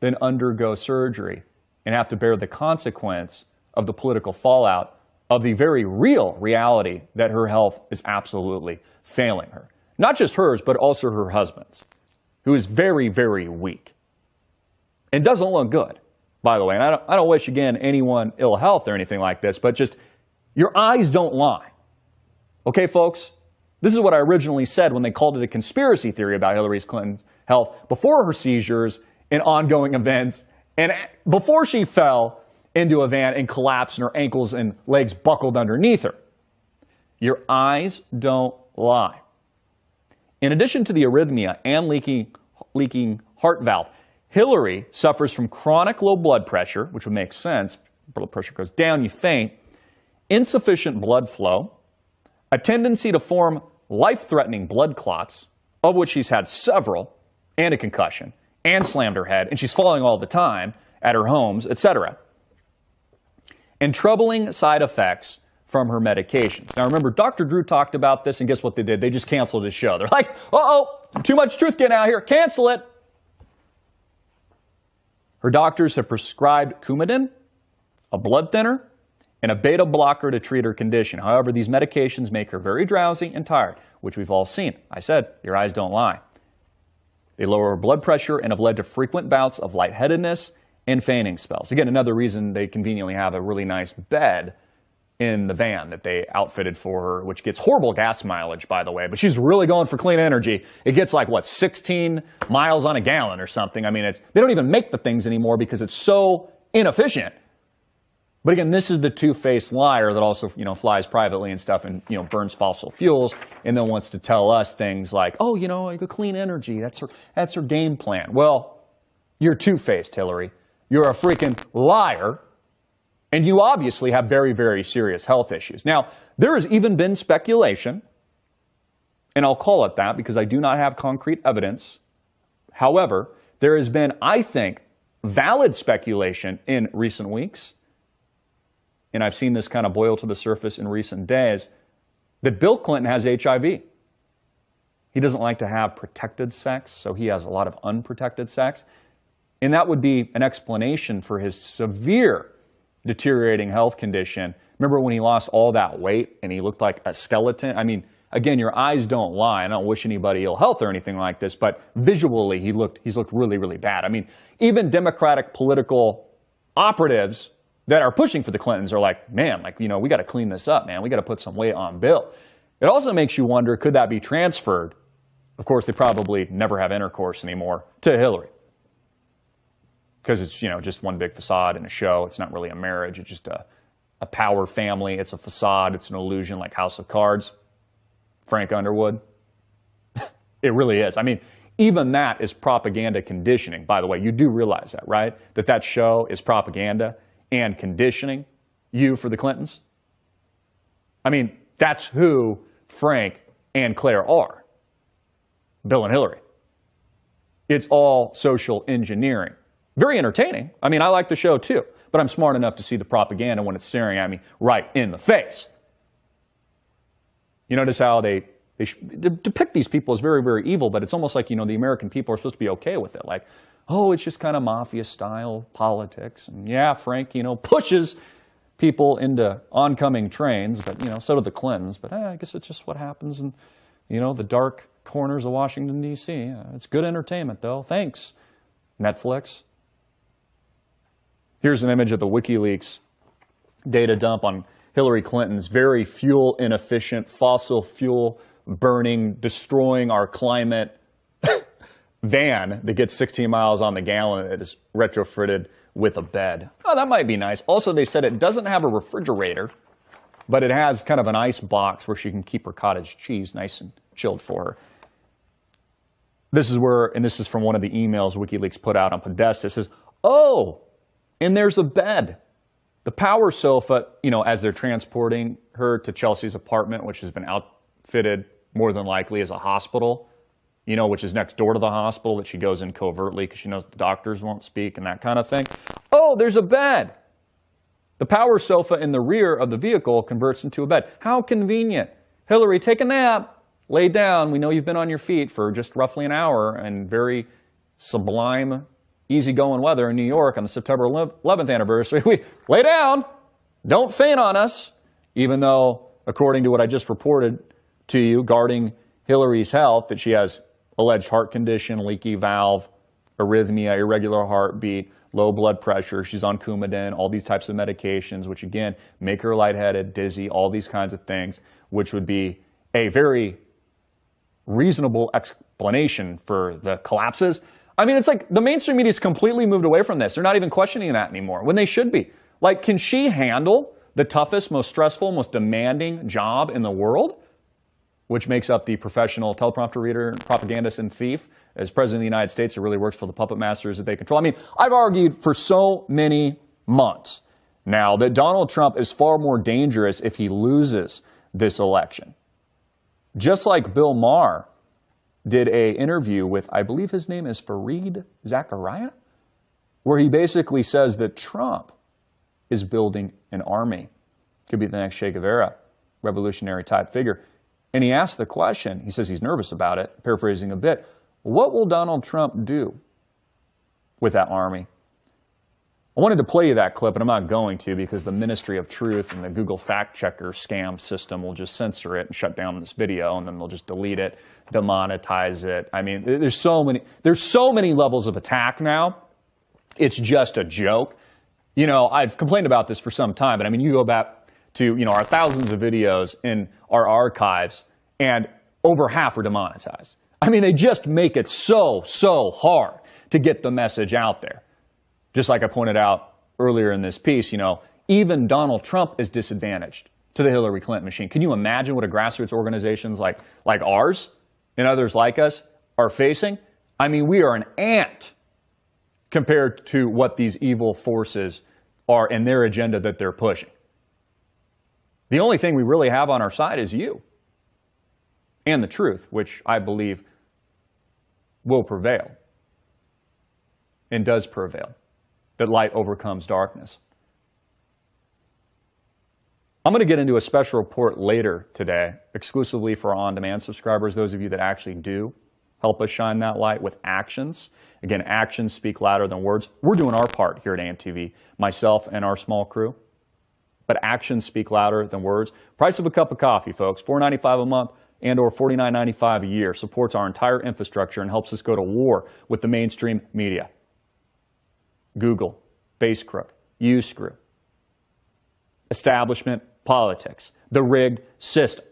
than undergo surgery and have to bear the consequence of the political fallout of the very real reality that her health is absolutely failing her. Not just hers, but also her husband's, who is very, very weak and doesn't look good, by the way. And I don't wish, again, anyone ill health or anything like this, but just Your eyes don't lie. Okay, folks? This is what I originally said when they called it a conspiracy theory about Hillary Clinton's health before her seizures and ongoing events, and before she fell into a van and collapsed and her ankles and legs buckled underneath her. Your eyes don't lie. In addition to the arrhythmia and leaking heart valve, Hillary suffers from chronic low blood pressure, which would make sense. Blood pressure goes down, you faint, insufficient blood flow, a tendency to form life-threatening blood clots, of which she's had several, and a concussion, and slammed her head, and she's falling all the time at her homes, etc. And troubling side effects from her medications. Now remember, Dr. Drew talked about this, and guess what they did? They just canceled his show. They're like, uh-oh, too much truth getting out here, cancel it. Her doctors have prescribed Coumadin, a blood thinner, and a beta blocker to treat her condition. However, these medications make her very drowsy and tired, which we've all seen. I said, your eyes don't lie. They lower her blood pressure and have led to frequent bouts of lightheadedness and fainting spells. Again, another reason they conveniently have a really nice bed in the van that they outfitted for her, which gets horrible gas mileage, by the way, but she's really going for clean energy. It gets like, what, 16 miles on a gallon or something. I mean, they don't even make the things anymore because it's so inefficient. But again, this is the two-faced liar that also, flies privately and stuff and, burns fossil fuels and then wants to tell us things like, oh, clean energy, that's her game plan. Well, you're two-faced, Hillary. You're a freaking liar, and you obviously have very, very serious health issues. Now, there has even been speculation, and I'll call it that because I do not have concrete evidence. However, there has been, I think, valid speculation in recent weeks, and I've seen this kind of boil to the surface in recent days, that Bill Clinton has HIV. He doesn't like to have protected sex, so he has a lot of unprotected sex. And that would be an explanation for his severe deteriorating health condition. Remember when he lost all that weight and he looked like a skeleton? I mean, again, your eyes don't lie. I don't wish anybody ill health or anything like this, but visually he's looked really, really bad. I mean, even Democratic political operatives that are pushing for the Clintons are like, man, we got to clean this up, man. We got to put some weight on Bill. It also makes you wonder, could that be transferred? Of course, they probably never have intercourse anymore to Hillary. Because it's, just one big facade and a show. It's not really a marriage. It's just a power family. It's a facade. It's an illusion like House of Cards. Frank Underwood. It really is. I mean, even that is propaganda conditioning. By the way, you do realize that, right? That show is propaganda and conditioning you for the Clintons. I mean, that's who Frank and Claire are. Bill and Hillary. It's all social engineering. Very entertaining. I mean, I like the show too, but I'm smart enough to see the propaganda when it's staring at me right in the face. You notice how they depict these people as very, very evil, but it's almost like, the American people are supposed to be okay with it. Like, oh, it's just kind of mafia-style politics. And yeah, Frank, pushes people into oncoming trains, but, so do the Clintons. But I guess it's just what happens in, the dark corners of Washington, D.C. It's good entertainment, though. Thanks, Netflix. Here's an image of the WikiLeaks data dump on Hillary Clinton's very fuel-inefficient, fossil fuel-burning, destroying our climate van that gets 16 miles on the gallon that is retrofitted with a bed. Oh, that might be nice. Also, they said it doesn't have a refrigerator, but it has kind of an ice box where she can keep her cottage cheese nice and chilled for her. This is from one of the emails WikiLeaks put out on Podesta. It says, oh, and there's a bed. The power sofa, as they're transporting her to Chelsea's apartment, which has been outfitted more than likely as a hospital, which is next door to the hospital that she goes in covertly because she knows the doctors won't speak and that kind of thing. Oh, there's a bed. The power sofa in the rear of the vehicle converts into a bed. How convenient. Hillary, take a nap. Lay down. We know you've been on your feet for just roughly an hour and very sublime, easygoing weather in New York on the September 11th anniversary. Lay down. Don't faint on us. Even though, according to what I just reported to you, guarding Hillary's health, that she has alleged heart condition, leaky valve, arrhythmia, irregular heartbeat, low blood pressure. She's on Coumadin, all these types of medications, which again, make her lightheaded, dizzy, all these kinds of things, which would be a very reasonable explanation for the collapses. I mean, it's like the mainstream media's completely moved away from this. They're not even questioning that anymore, when they should be. Like, can she handle the toughest, most stressful, most demanding job in the world, which makes up the professional teleprompter reader, propagandist, and thief, as President of the United States, who really works for the puppet masters that they control? I mean, I've argued for so many months now that Donald Trump is far more dangerous if he loses this election. Just like Bill Maher did an interview with, I believe his name is Fareed Zakaria, where he basically says that Trump is building an army. Could be the next Che Guevara, revolutionary type figure. And he asked the question, he says he's nervous about it, paraphrasing a bit, what will Donald Trump do with that army? I wanted to play you that clip, but I'm not going to, because the Ministry of Truth and the Google fact checker scam system will just censor it and shut down this video, and then they'll just delete it, demonetize it. I mean, there's so many levels of attack now. It's just a joke. You know, I've complained about this for some time, but I mean, you go back to, you know, our thousands of videos in our archives, and over half are demonetized. I mean, they just make it so hard to get the message out there. Just like I pointed out earlier in this piece, you know, even Donald Trump is disadvantaged to the Hillary Clinton machine. Can you imagine what a grassroots organizations like ours and others like us are facing? I mean, we are an ant compared to what these evil forces are and their agenda that they're pushing. The only thing we really have on our side is you and the truth, which I believe will prevail and does prevail, that light overcomes darkness. I'm going to get into a special report later today, exclusively for our on-demand subscribers, those of you that actually do help us shine that light with actions. Again, actions speak louder than words. We're doing our part here at AMTV, myself and our small crew. But actions speak louder than words. Price of a cup of coffee, folks, $4.95 a month and or $49.95 a year, supports our entire infrastructure and helps us go to war with the mainstream media. Google, Facecrook, Uscrew, establishment politics, the rigged system.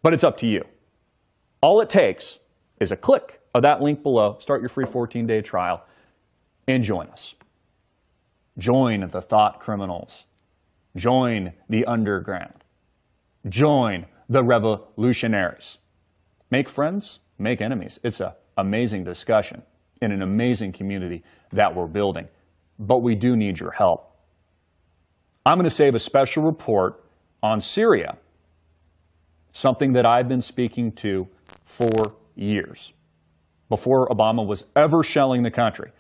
But it's up to you. All it takes is a click of that link below, start your free 14-day trial, and join us. Join the thought criminals. Join the underground. Join the revolutionaries. Make friends, make enemies. It's an amazing discussion in an amazing community that we're building. But we do need your help. I'm going to save a special report on Syria, something that I've been speaking to for years, before Obama was ever shelling the country.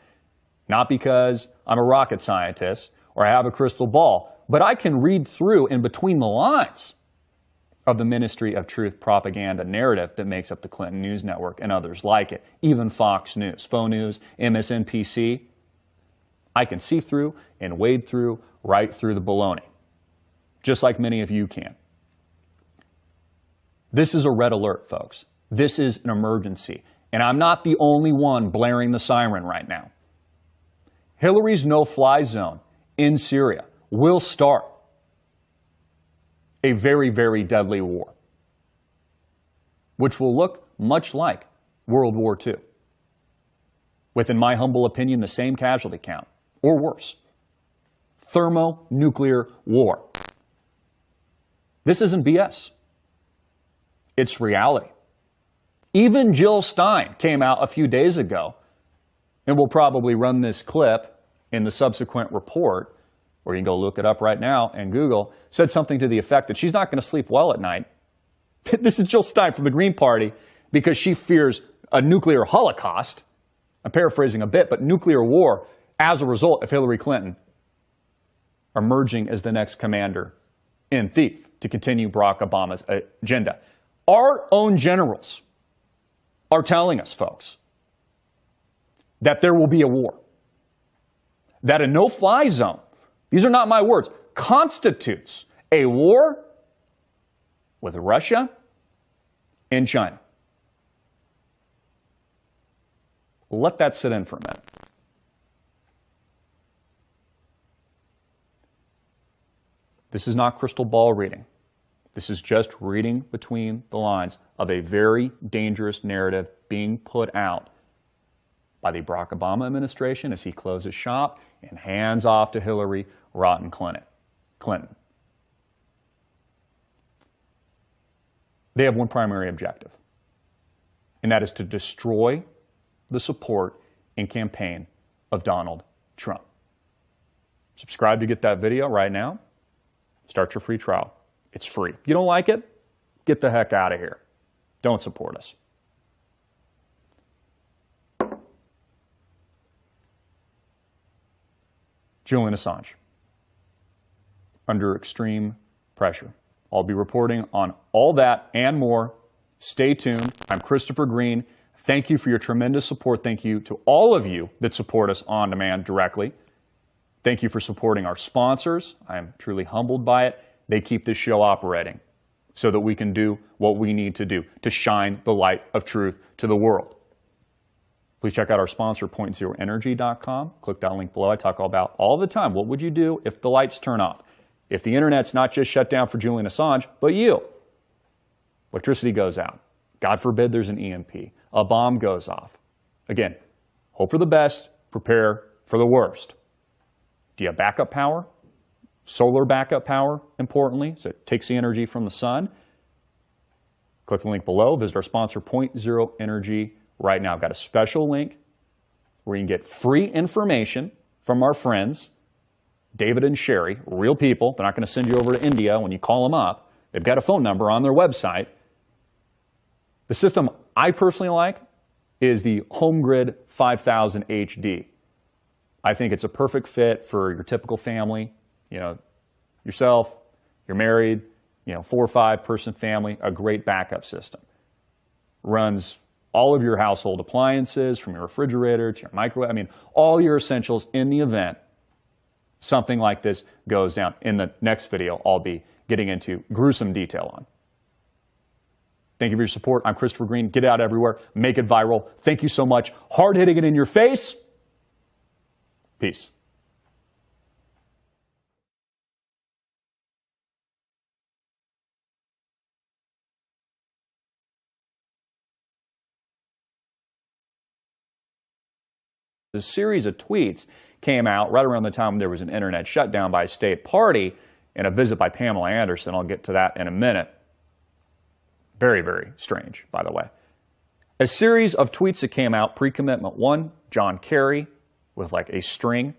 Not because I'm a rocket scientist or I have a crystal ball, but I can read through in between the lines of the Ministry of Truth propaganda narrative that makes up the Clinton News Network and others like it, even Fox News, Faux News, MSNBC. I can see through and wade through right through the baloney, just like many of you can. This is a red alert, folks. This is an emergency, and I'm not the only one blaring the siren right now. Hillary's no-fly zone in Syria will start a very, very deadly war, which will look much like World War II, with, in my humble opinion, the same casualty count, or worse. Thermonuclear war. This isn't BS. It's reality. Even Jill Stein came out a few days ago, and we'll probably run this clip in the subsequent report, or you can go look it up right now and Google, said something to the effect that she's not going to sleep well at night. This is Jill Stein from the Green Party, because she fears a nuclear holocaust. I'm paraphrasing a bit, but nuclear war as a result of Hillary Clinton emerging as the next commander in thief to continue Barack Obama's agenda. Our own generals are telling us, folks, that there will be a war. That a no-fly zone, these are not my words, constitutes a war with Russia and China. Let that sit in for a minute. This is not crystal ball reading. This is just reading between the lines of a very dangerous narrative being put out by the Barack Obama administration as he closes shop and hands off to Hillary rotten Clinton. They have one primary objective, and that is to destroy the support and campaign of Donald Trump. Subscribe to get that video right now. Start your free trial. It's free. If you don't like it, get the heck out of here. Don't support us. Julian Assange, under extreme pressure. I'll be reporting on all that and more. Stay tuned. I'm Christopher Greene. Thank you for your tremendous support. Thank you to all of you that support us on demand directly. Thank you for supporting our sponsors. I am truly humbled by it. They keep this show operating so that we can do what we need to do to shine the light of truth to the world. Please check out our sponsor, PointZeroEnergy.com. Click that link below. I talk about all the time. What would you do if the lights turn off? If the internet's not just shut down for Julian Assange, but you? Electricity goes out. God forbid there's an EMP. A bomb goes off. Again, hope for the best, prepare for the worst. Do you have backup power? Solar backup power, importantly, so it takes the energy from the sun. Click the link below. Visit our sponsor, Point Zero Energy, right now. I've got a special link where you can get free information from our friends, David and Sherry, real people. They're not going to send you over to India when you call them up. They've got a phone number on their website. The system I personally like is the HomeGrid 5000 HD. I think it's a perfect fit for your typical family. You know, yourself, you're married, 4 or 5 person family, a great backup system. Runs all of your household appliances, from your refrigerator to your microwave. I mean, all your essentials in the event something like this goes down. In the next video, I'll be getting into gruesome detail on. Thank you for your support. I'm Christopher Greene. Get it out everywhere. Make it viral. Thank you so much. Hard hitting it in your face. Peace. A series of tweets came out right around the time there was an internet shutdown by a state party and a visit by Pamela Anderson. I'll get to that in a minute. Very, very strange, by the way. A series of tweets that came out, pre-commitment 1, John Kerry with like a string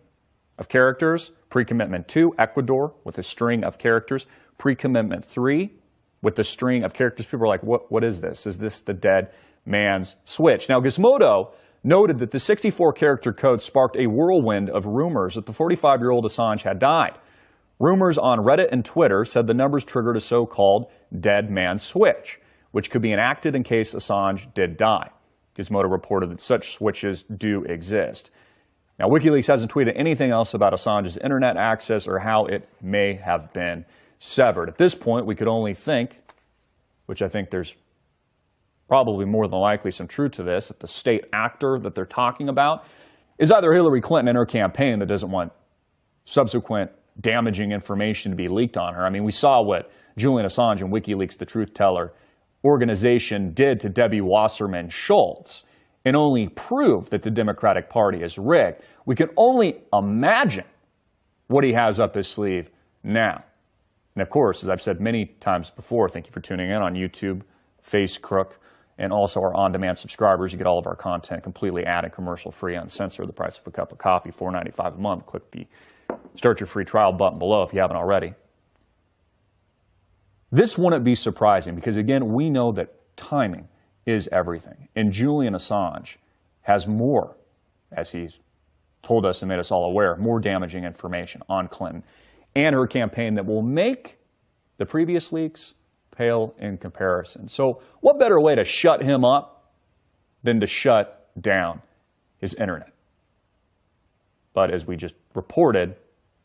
of characters. Pre-commitment 2, Ecuador with a string of characters. Pre-commitment 3 with the string of characters. People are like, what is this? Is this the dead man's switch? Now, Gizmodo noted that the 64-character code sparked a whirlwind of rumors that the 45-year-old Assange had died. Rumors on Reddit and Twitter said the numbers triggered a so-called dead man's switch, which could be enacted in case Assange did die. Gizmodo reported that such switches do exist. Now, WikiLeaks hasn't tweeted anything else about Assange's internet access or how it may have been severed. At this point, we could only think, which I think there's probably more than likely some truth to this, that the state actor that they're talking about is either Hillary Clinton and her campaign that doesn't want subsequent damaging information to be leaked on her. I mean, we saw what Julian Assange and WikiLeaks, the Truth Teller organization, did to Debbie Wasserman Schultz and only proved that the Democratic Party is rigged. We can only imagine what he has up his sleeve now. And of course, as I've said many times before, thank you for tuning in on YouTube, Facebook, and also our on-demand subscribers. You get all of our content completely ad and commercial-free, uncensored, the price of a cup of coffee, $4.95 a month. Click the Start Your Free Trial button below if you haven't already. This wouldn't be surprising because, again, we know that timing is everything. And Julian Assange has more, as he's told us and made us all aware, more damaging information on Clinton and her campaign that will make the previous leaks pale in comparison. So what better way to shut him up than to shut down his internet? But as we just reported,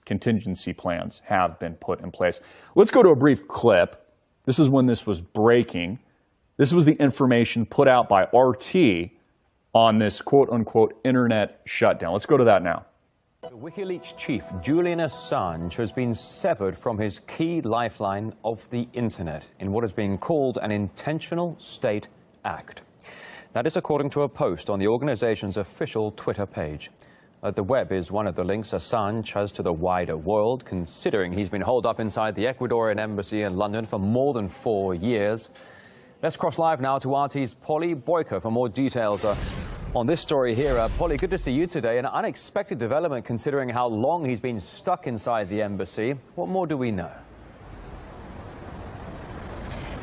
contingency plans have been put in place. Let's go to a brief clip. This is when this was breaking. This was the information put out by RT on this quote-unquote internet shutdown. Let's go to that now. WikiLeaks chief Julian Assange has been severed from his key lifeline of the internet in what is being called an intentional state act. That is according to a post on the organization's official Twitter page. The web is one of the links Assange has to the wider world, considering he's been holed up inside the Ecuadorian embassy in London for more than 4 years. Let's cross live now to RT's Polly Boyker for more details on this story here. Polly, good to see you today. An unexpected development considering how long he's been stuck inside the embassy. What more do we know?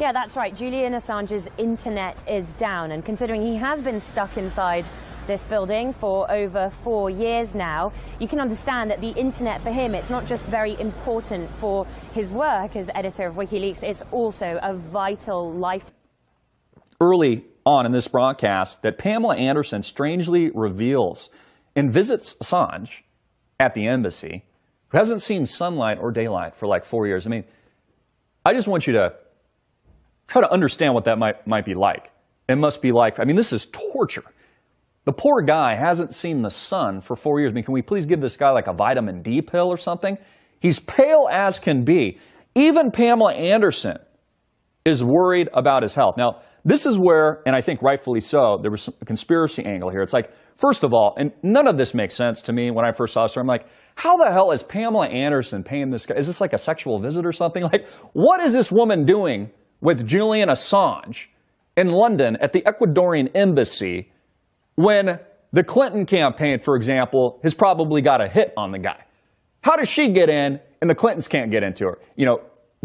Yeah, that's right. Julian Assange's internet is down, and considering he has been stuck inside this building for over 4 years now, you can understand that the internet for him, it's not just very important for his work as editor of WikiLeaks, it's also a vital life. Early on in this broadcast that Pamela Anderson strangely reveals and visits Assange at the embassy, who hasn't seen sunlight or daylight for like 4 years. I mean, I just want you to try to understand what that might be like. It must be like, I mean, this is torture. The poor guy hasn't seen the sun for 4 years. I mean, can we please give this guy like a vitamin D pill or something? He's pale as can be. Even Pamela Anderson is worried about his health. Now, this is where, and I think rightfully so, there was a conspiracy angle here. It's like, first of all, and none of this makes sense to me when I first saw this, I'm like, how the hell is Pamela Anderson paying this guy? Is this like a sexual visit or something? Like, what is this woman doing with Julian Assange in London at the Ecuadorian embassy when the Clinton campaign, for example, has probably got a hit on the guy? How does she get in and the Clintons can't get into her,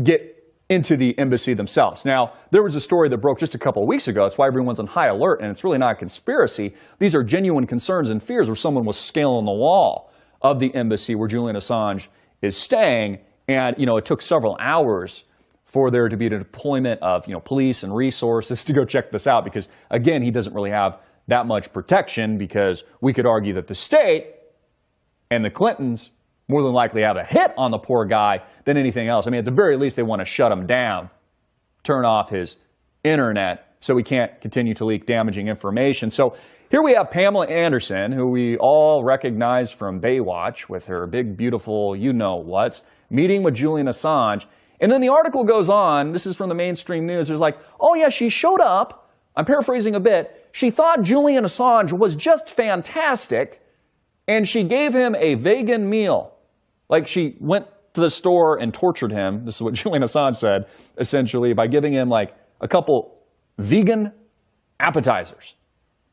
get into the embassy themselves? Now, there was a story that broke just a couple of weeks ago. That's why everyone's on high alert, and it's really not a conspiracy. These are genuine concerns and fears where someone was scaling the wall of the embassy where Julian Assange is staying, and, it took several hours for there to be a deployment of, police and resources to go check this out because, again, he doesn't really have that much protection because we could argue that the state and the Clintons more than likely have a hit on the poor guy than anything else. I mean, at the very least, they want to shut him down, turn off his internet so he can't continue to leak damaging information. So here we have Pamela Anderson, who we all recognize from Baywatch with her big, beautiful you-know-whats, meeting with Julian Assange. And then the article goes on, this is from the mainstream news, there's like, oh yeah, she showed up, I'm paraphrasing a bit, she thought Julian Assange was just fantastic, and she gave him a vegan meal. Like she went to the store and tortured him, this is what Julian Assange said, essentially, by giving him like a couple vegan appetizers.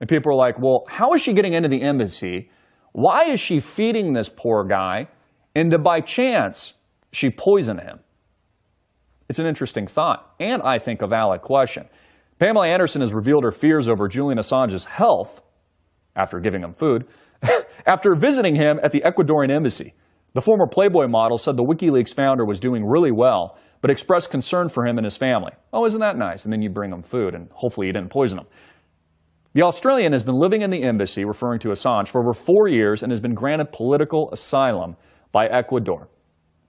And people are like, well, how is she getting into the embassy? Why is she feeding this poor guy? And by chance, she poisoned him. It's an interesting thought, and I think a valid question. Pamela Anderson has revealed her fears over Julian Assange's health after giving him food, after visiting him at the Ecuadorian embassy. The former Playboy model said the WikiLeaks founder was doing really well, but expressed concern for him and his family. Oh, isn't that nice? And then you bring him food, and hopefully you didn't poison him. The Australian has been living in the embassy, referring to Assange, for over 4 years and has been granted political asylum by Ecuador.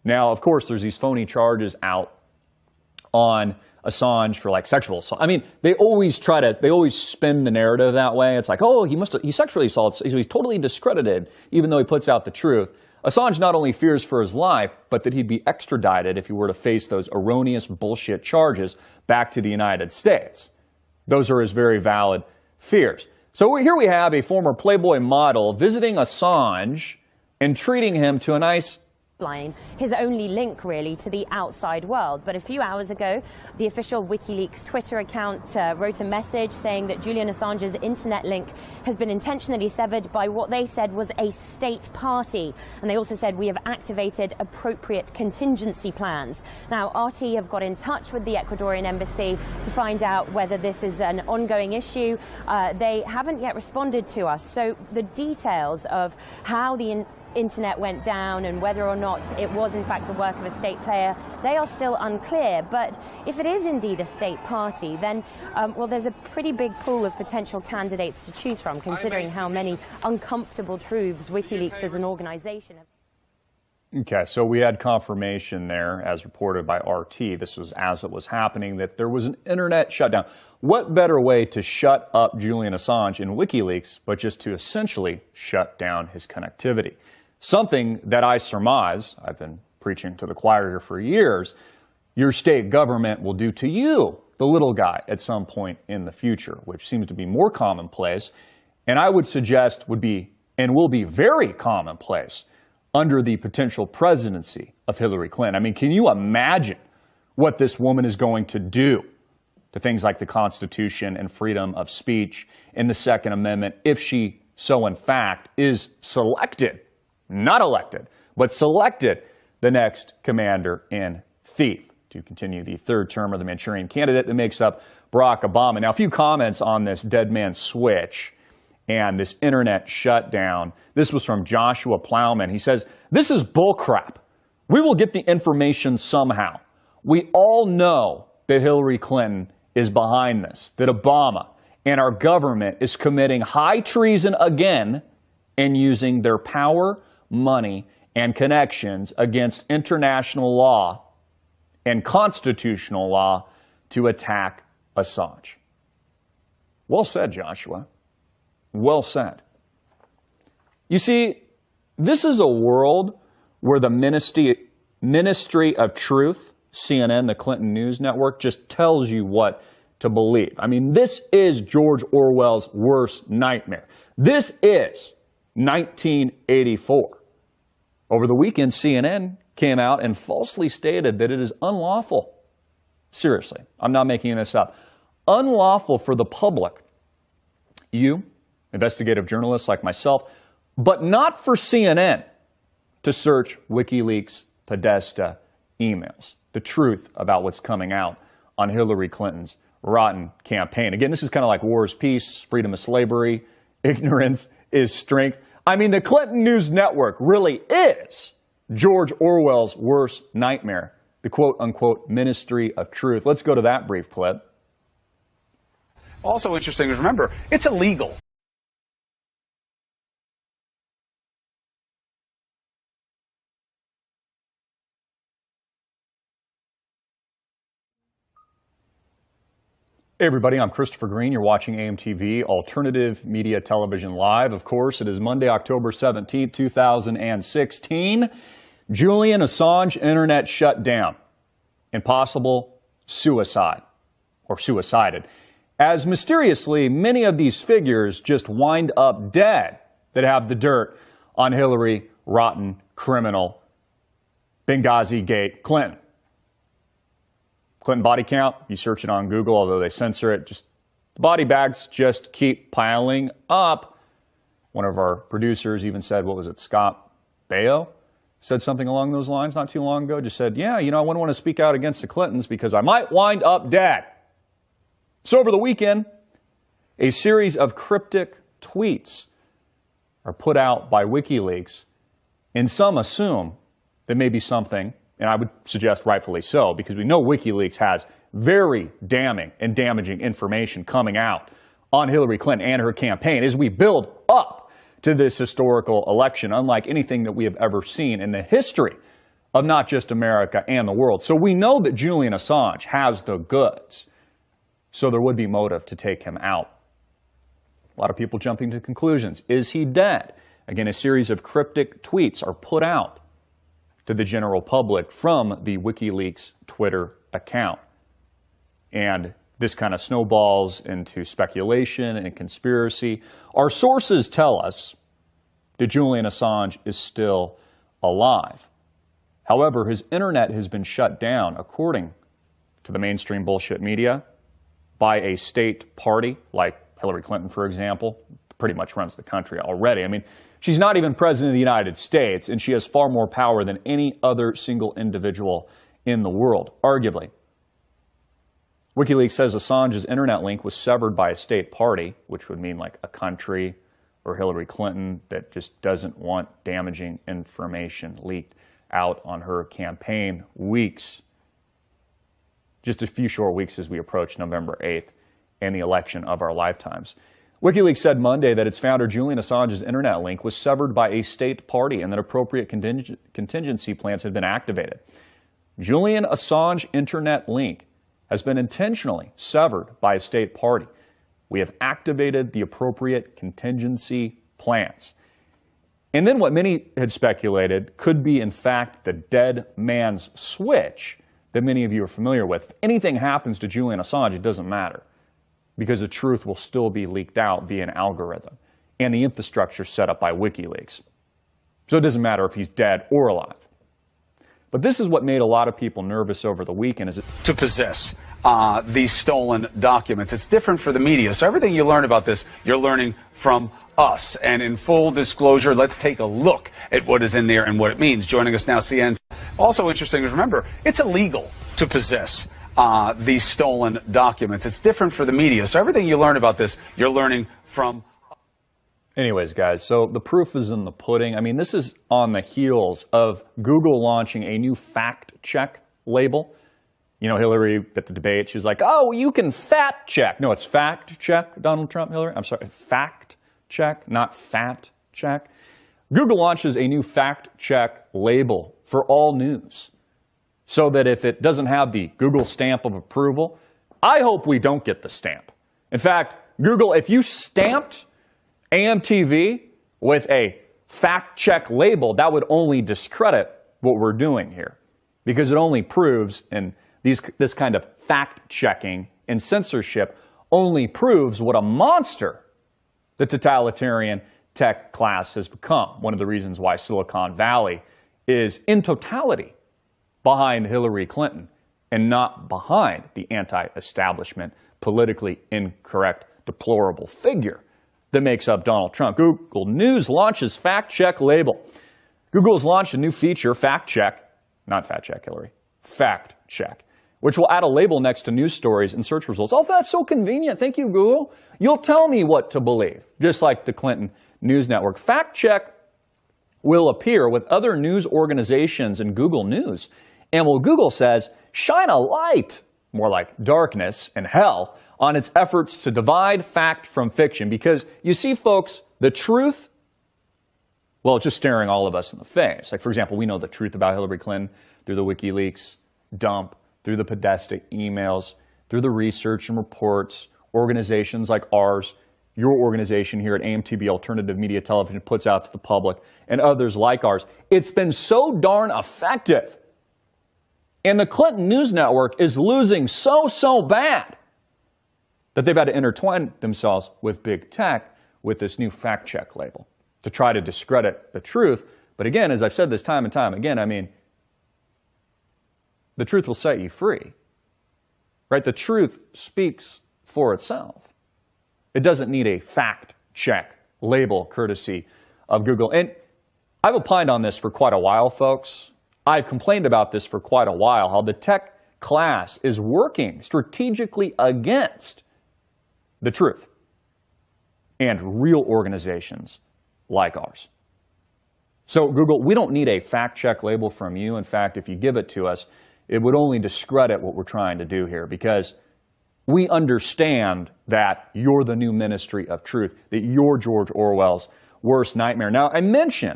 Now, of course, there's these phony charges out on Assange for like sexual assault. I mean, they always spin the narrative that way. It's like, oh, he sexually assaults, he's totally discredited, even though he puts out the truth. Assange not only fears for his life, but that he'd be extradited if he were to face those erroneous bullshit charges back to the United States. Those are his very valid fears. So here we have a former Playboy model visiting Assange and treating him to a nice his only link really to the outside world. But a few hours ago, the official WikiLeaks Twitter account wrote a message saying that Julian Assange's internet link has been intentionally severed by what they said was a state party. And they also said, we have activated appropriate contingency plans. Now, RT have got in touch with the Ecuadorian embassy to find out whether this is an ongoing issue. They haven't yet responded to us. So the details of how the internet went down and whether or not it was in fact the work of a state player, they are still unclear. But if it is indeed a state party, then well, there's a pretty big pool of potential candidates to choose from, considering how many uncomfortable truths WikiLeaks as an organization have. Okay, so we had confirmation there, as reported by RT, this was as it was happening, that there was an internet shutdown. What better way to shut up Julian Assange in WikiLeaks but just to essentially shut down his connectivity? Something that I surmise, I've been preaching to the choir here for years, your state government will do to you, the little guy, at some point in the future, which seems to be more commonplace, and I would suggest would be and will be very commonplace under the potential presidency of Hillary Clinton. I mean, can you imagine what this woman is going to do to things like the Constitution and freedom of speech and the Second Amendment if she so in fact is selected, not elected, but selected the next commander-in-chief to continue the third term of the Manchurian candidate that makes up Barack Obama. Now, a few comments on this dead man switch and this internet shutdown. This was from Joshua Plowman. He says, "This is bullcrap. We will get the information somehow. We all know that Hillary Clinton is behind this, that Obama and our government is committing high treason again and using their power, money, and connections against international law and constitutional law to attack Assange." Well said, Joshua. Well said. You see, this is a world where the Ministry of Truth, CNN, the Clinton News Network, just tells you what to believe. I mean, this is George Orwell's worst nightmare. This is 1984. Over the weekend, CNN came out and falsely stated that it is unlawful. Seriously, I'm not making this up. Unlawful for the public, you, investigative journalists like myself, but not for CNN, to search WikiLeaks Podesta emails, the truth about what's coming out on Hillary Clinton's rotten campaign. Again, this is kind of like war is peace, freedom is slavery, ignorance is strength. I mean, the Clinton News Network really is George Orwell's worst nightmare, the quote-unquote Ministry of Truth. Let's go to that brief clip. Also interesting is, remember, it's illegal. Hey everybody, I'm Christopher Greene. You're watching AMTV, Alternative Media Television Live. Of course, it is Monday, October 17th, 2016. Julian Assange internet shut down. Impossible suicide, or suicided. As mysteriously, many of these figures just wind up dead that have the dirt on Hillary, rotten, criminal, Benghazi Gate Clinton. Clinton body count, you search it on Google, although they censor it, just the body bags just keep piling up. One of our producers even said, what was it, Scott Baio said something along those lines not too long ago, just said, yeah, you know, I wouldn't want to speak out against the Clintons because I might wind up dead. So over the weekend, a series of cryptic tweets are put out by WikiLeaks, and some assume that maybe something, and I would suggest rightfully so, because we know WikiLeaks has very damning and damaging information coming out on Hillary Clinton and her campaign as we build up to this historical election, unlike anything that we have ever seen in the history of not just America and the world. So we know that Julian Assange has the goods, so there would be motive to take him out. A lot of people jumping to conclusions. Is he dead? Again, a series of cryptic tweets are put out to the general public from the WikiLeaks Twitter account. And this kind of snowballs into speculation and conspiracy. Our sources tell us that Julian Assange is still alive. However, his internet has been shut down, according to the mainstream bullshit media, by a state party like Hillary Clinton, for example, pretty much runs the country already. I mean, she's not even president of the United States, and she has far more power than any other single individual in the world, arguably. WikiLeaks says Assange's internet link was severed by a state party, which would mean like a country or Hillary Clinton that just doesn't want damaging information leaked out on her campaign weeks. Just a few short weeks as we approach November 8th and the election of our lifetimes. WikiLeaks said Monday that its founder Julian Assange's internet link was severed by a state party and that appropriate contingency plans had been activated. Julian Assange internet link has been intentionally severed by a state party. We have activated the appropriate contingency plans. And then what many had speculated could be, in fact, the dead man's switch that many of you are familiar with. If anything happens to Julian Assange, it doesn't matter, because the truth will still be leaked out via an algorithm and the infrastructure set up by WikiLeaks. So it doesn't matter if he's dead or alive. But this is what made a lot of people nervous over the weekend. To possess these stolen documents. It's different for the media. So everything you learn about this, you're learning from us. And in full disclosure, let's take a look at what is in there and what it means. Joining us now, CNN's. Also interesting is, remember, it's illegal to possess these stolen documents. It's different for the media. So everything you learn about this, you're learning from. Anyways, guys, so the proof is in the pudding. I mean, this is on the heels of Google launching a new fact check label. You know, Hillary at the debate, she was like, oh, you can fact check. No, it's fact check, Donald Trump, Hillary. I'm sorry, fact check, not fat check. Google launches a new fact check label for all news, so that if it doesn't have the Google stamp of approval, I hope we don't get the stamp. In fact, Google, if you stamped AMTV with a fact check label, that would only discredit what we're doing here, because it only proves, and this kind of fact checking and censorship only proves what a monster the totalitarian tech class has become. One of the reasons why Silicon Valley is in totality behind Hillary Clinton and not behind the anti-establishment, politically incorrect, deplorable figure that makes up Donald Trump. Google News launches fact check label. Google has launched a new feature, fact check, not fat check, Hillary, fact check, which will add a label next to news stories and search results. Oh, that's so convenient. Thank you, Google. You'll tell me what to believe, just like the Clinton News Network. Fact check will appear with other news organizations in Google News, and will, Google says, shine a light, more like darkness and hell, on its efforts to divide fact from fiction. Because you see, folks, the truth, well, it's just staring all of us in the face. Like, for example, we know the truth about Hillary Clinton through the WikiLeaks dump, through the Podesta emails, through the research and reports, organizations like ours, your organization here at AMTV Alternative Media Television puts out to the public, and others like ours. It's been so darn effective. And the Clinton News Network is losing so bad that they've had to intertwine themselves with big tech with this new fact check label to try to discredit the truth. But again, as I've said this time and time again, I mean, the truth will set you free, right? The truth speaks for itself. It doesn't need a fact check label courtesy of Google. And I've opined on this for quite a while, folks. I've complained about this for quite a while, how the tech class is working strategically against the truth and real organizations like ours. So Google, we don't need a fact check label from you. In fact, if you give it to us, it would only discredit what we're trying to do here, because we understand that you're the new ministry of truth, that you're George Orwell's worst nightmare. Now, I mentioned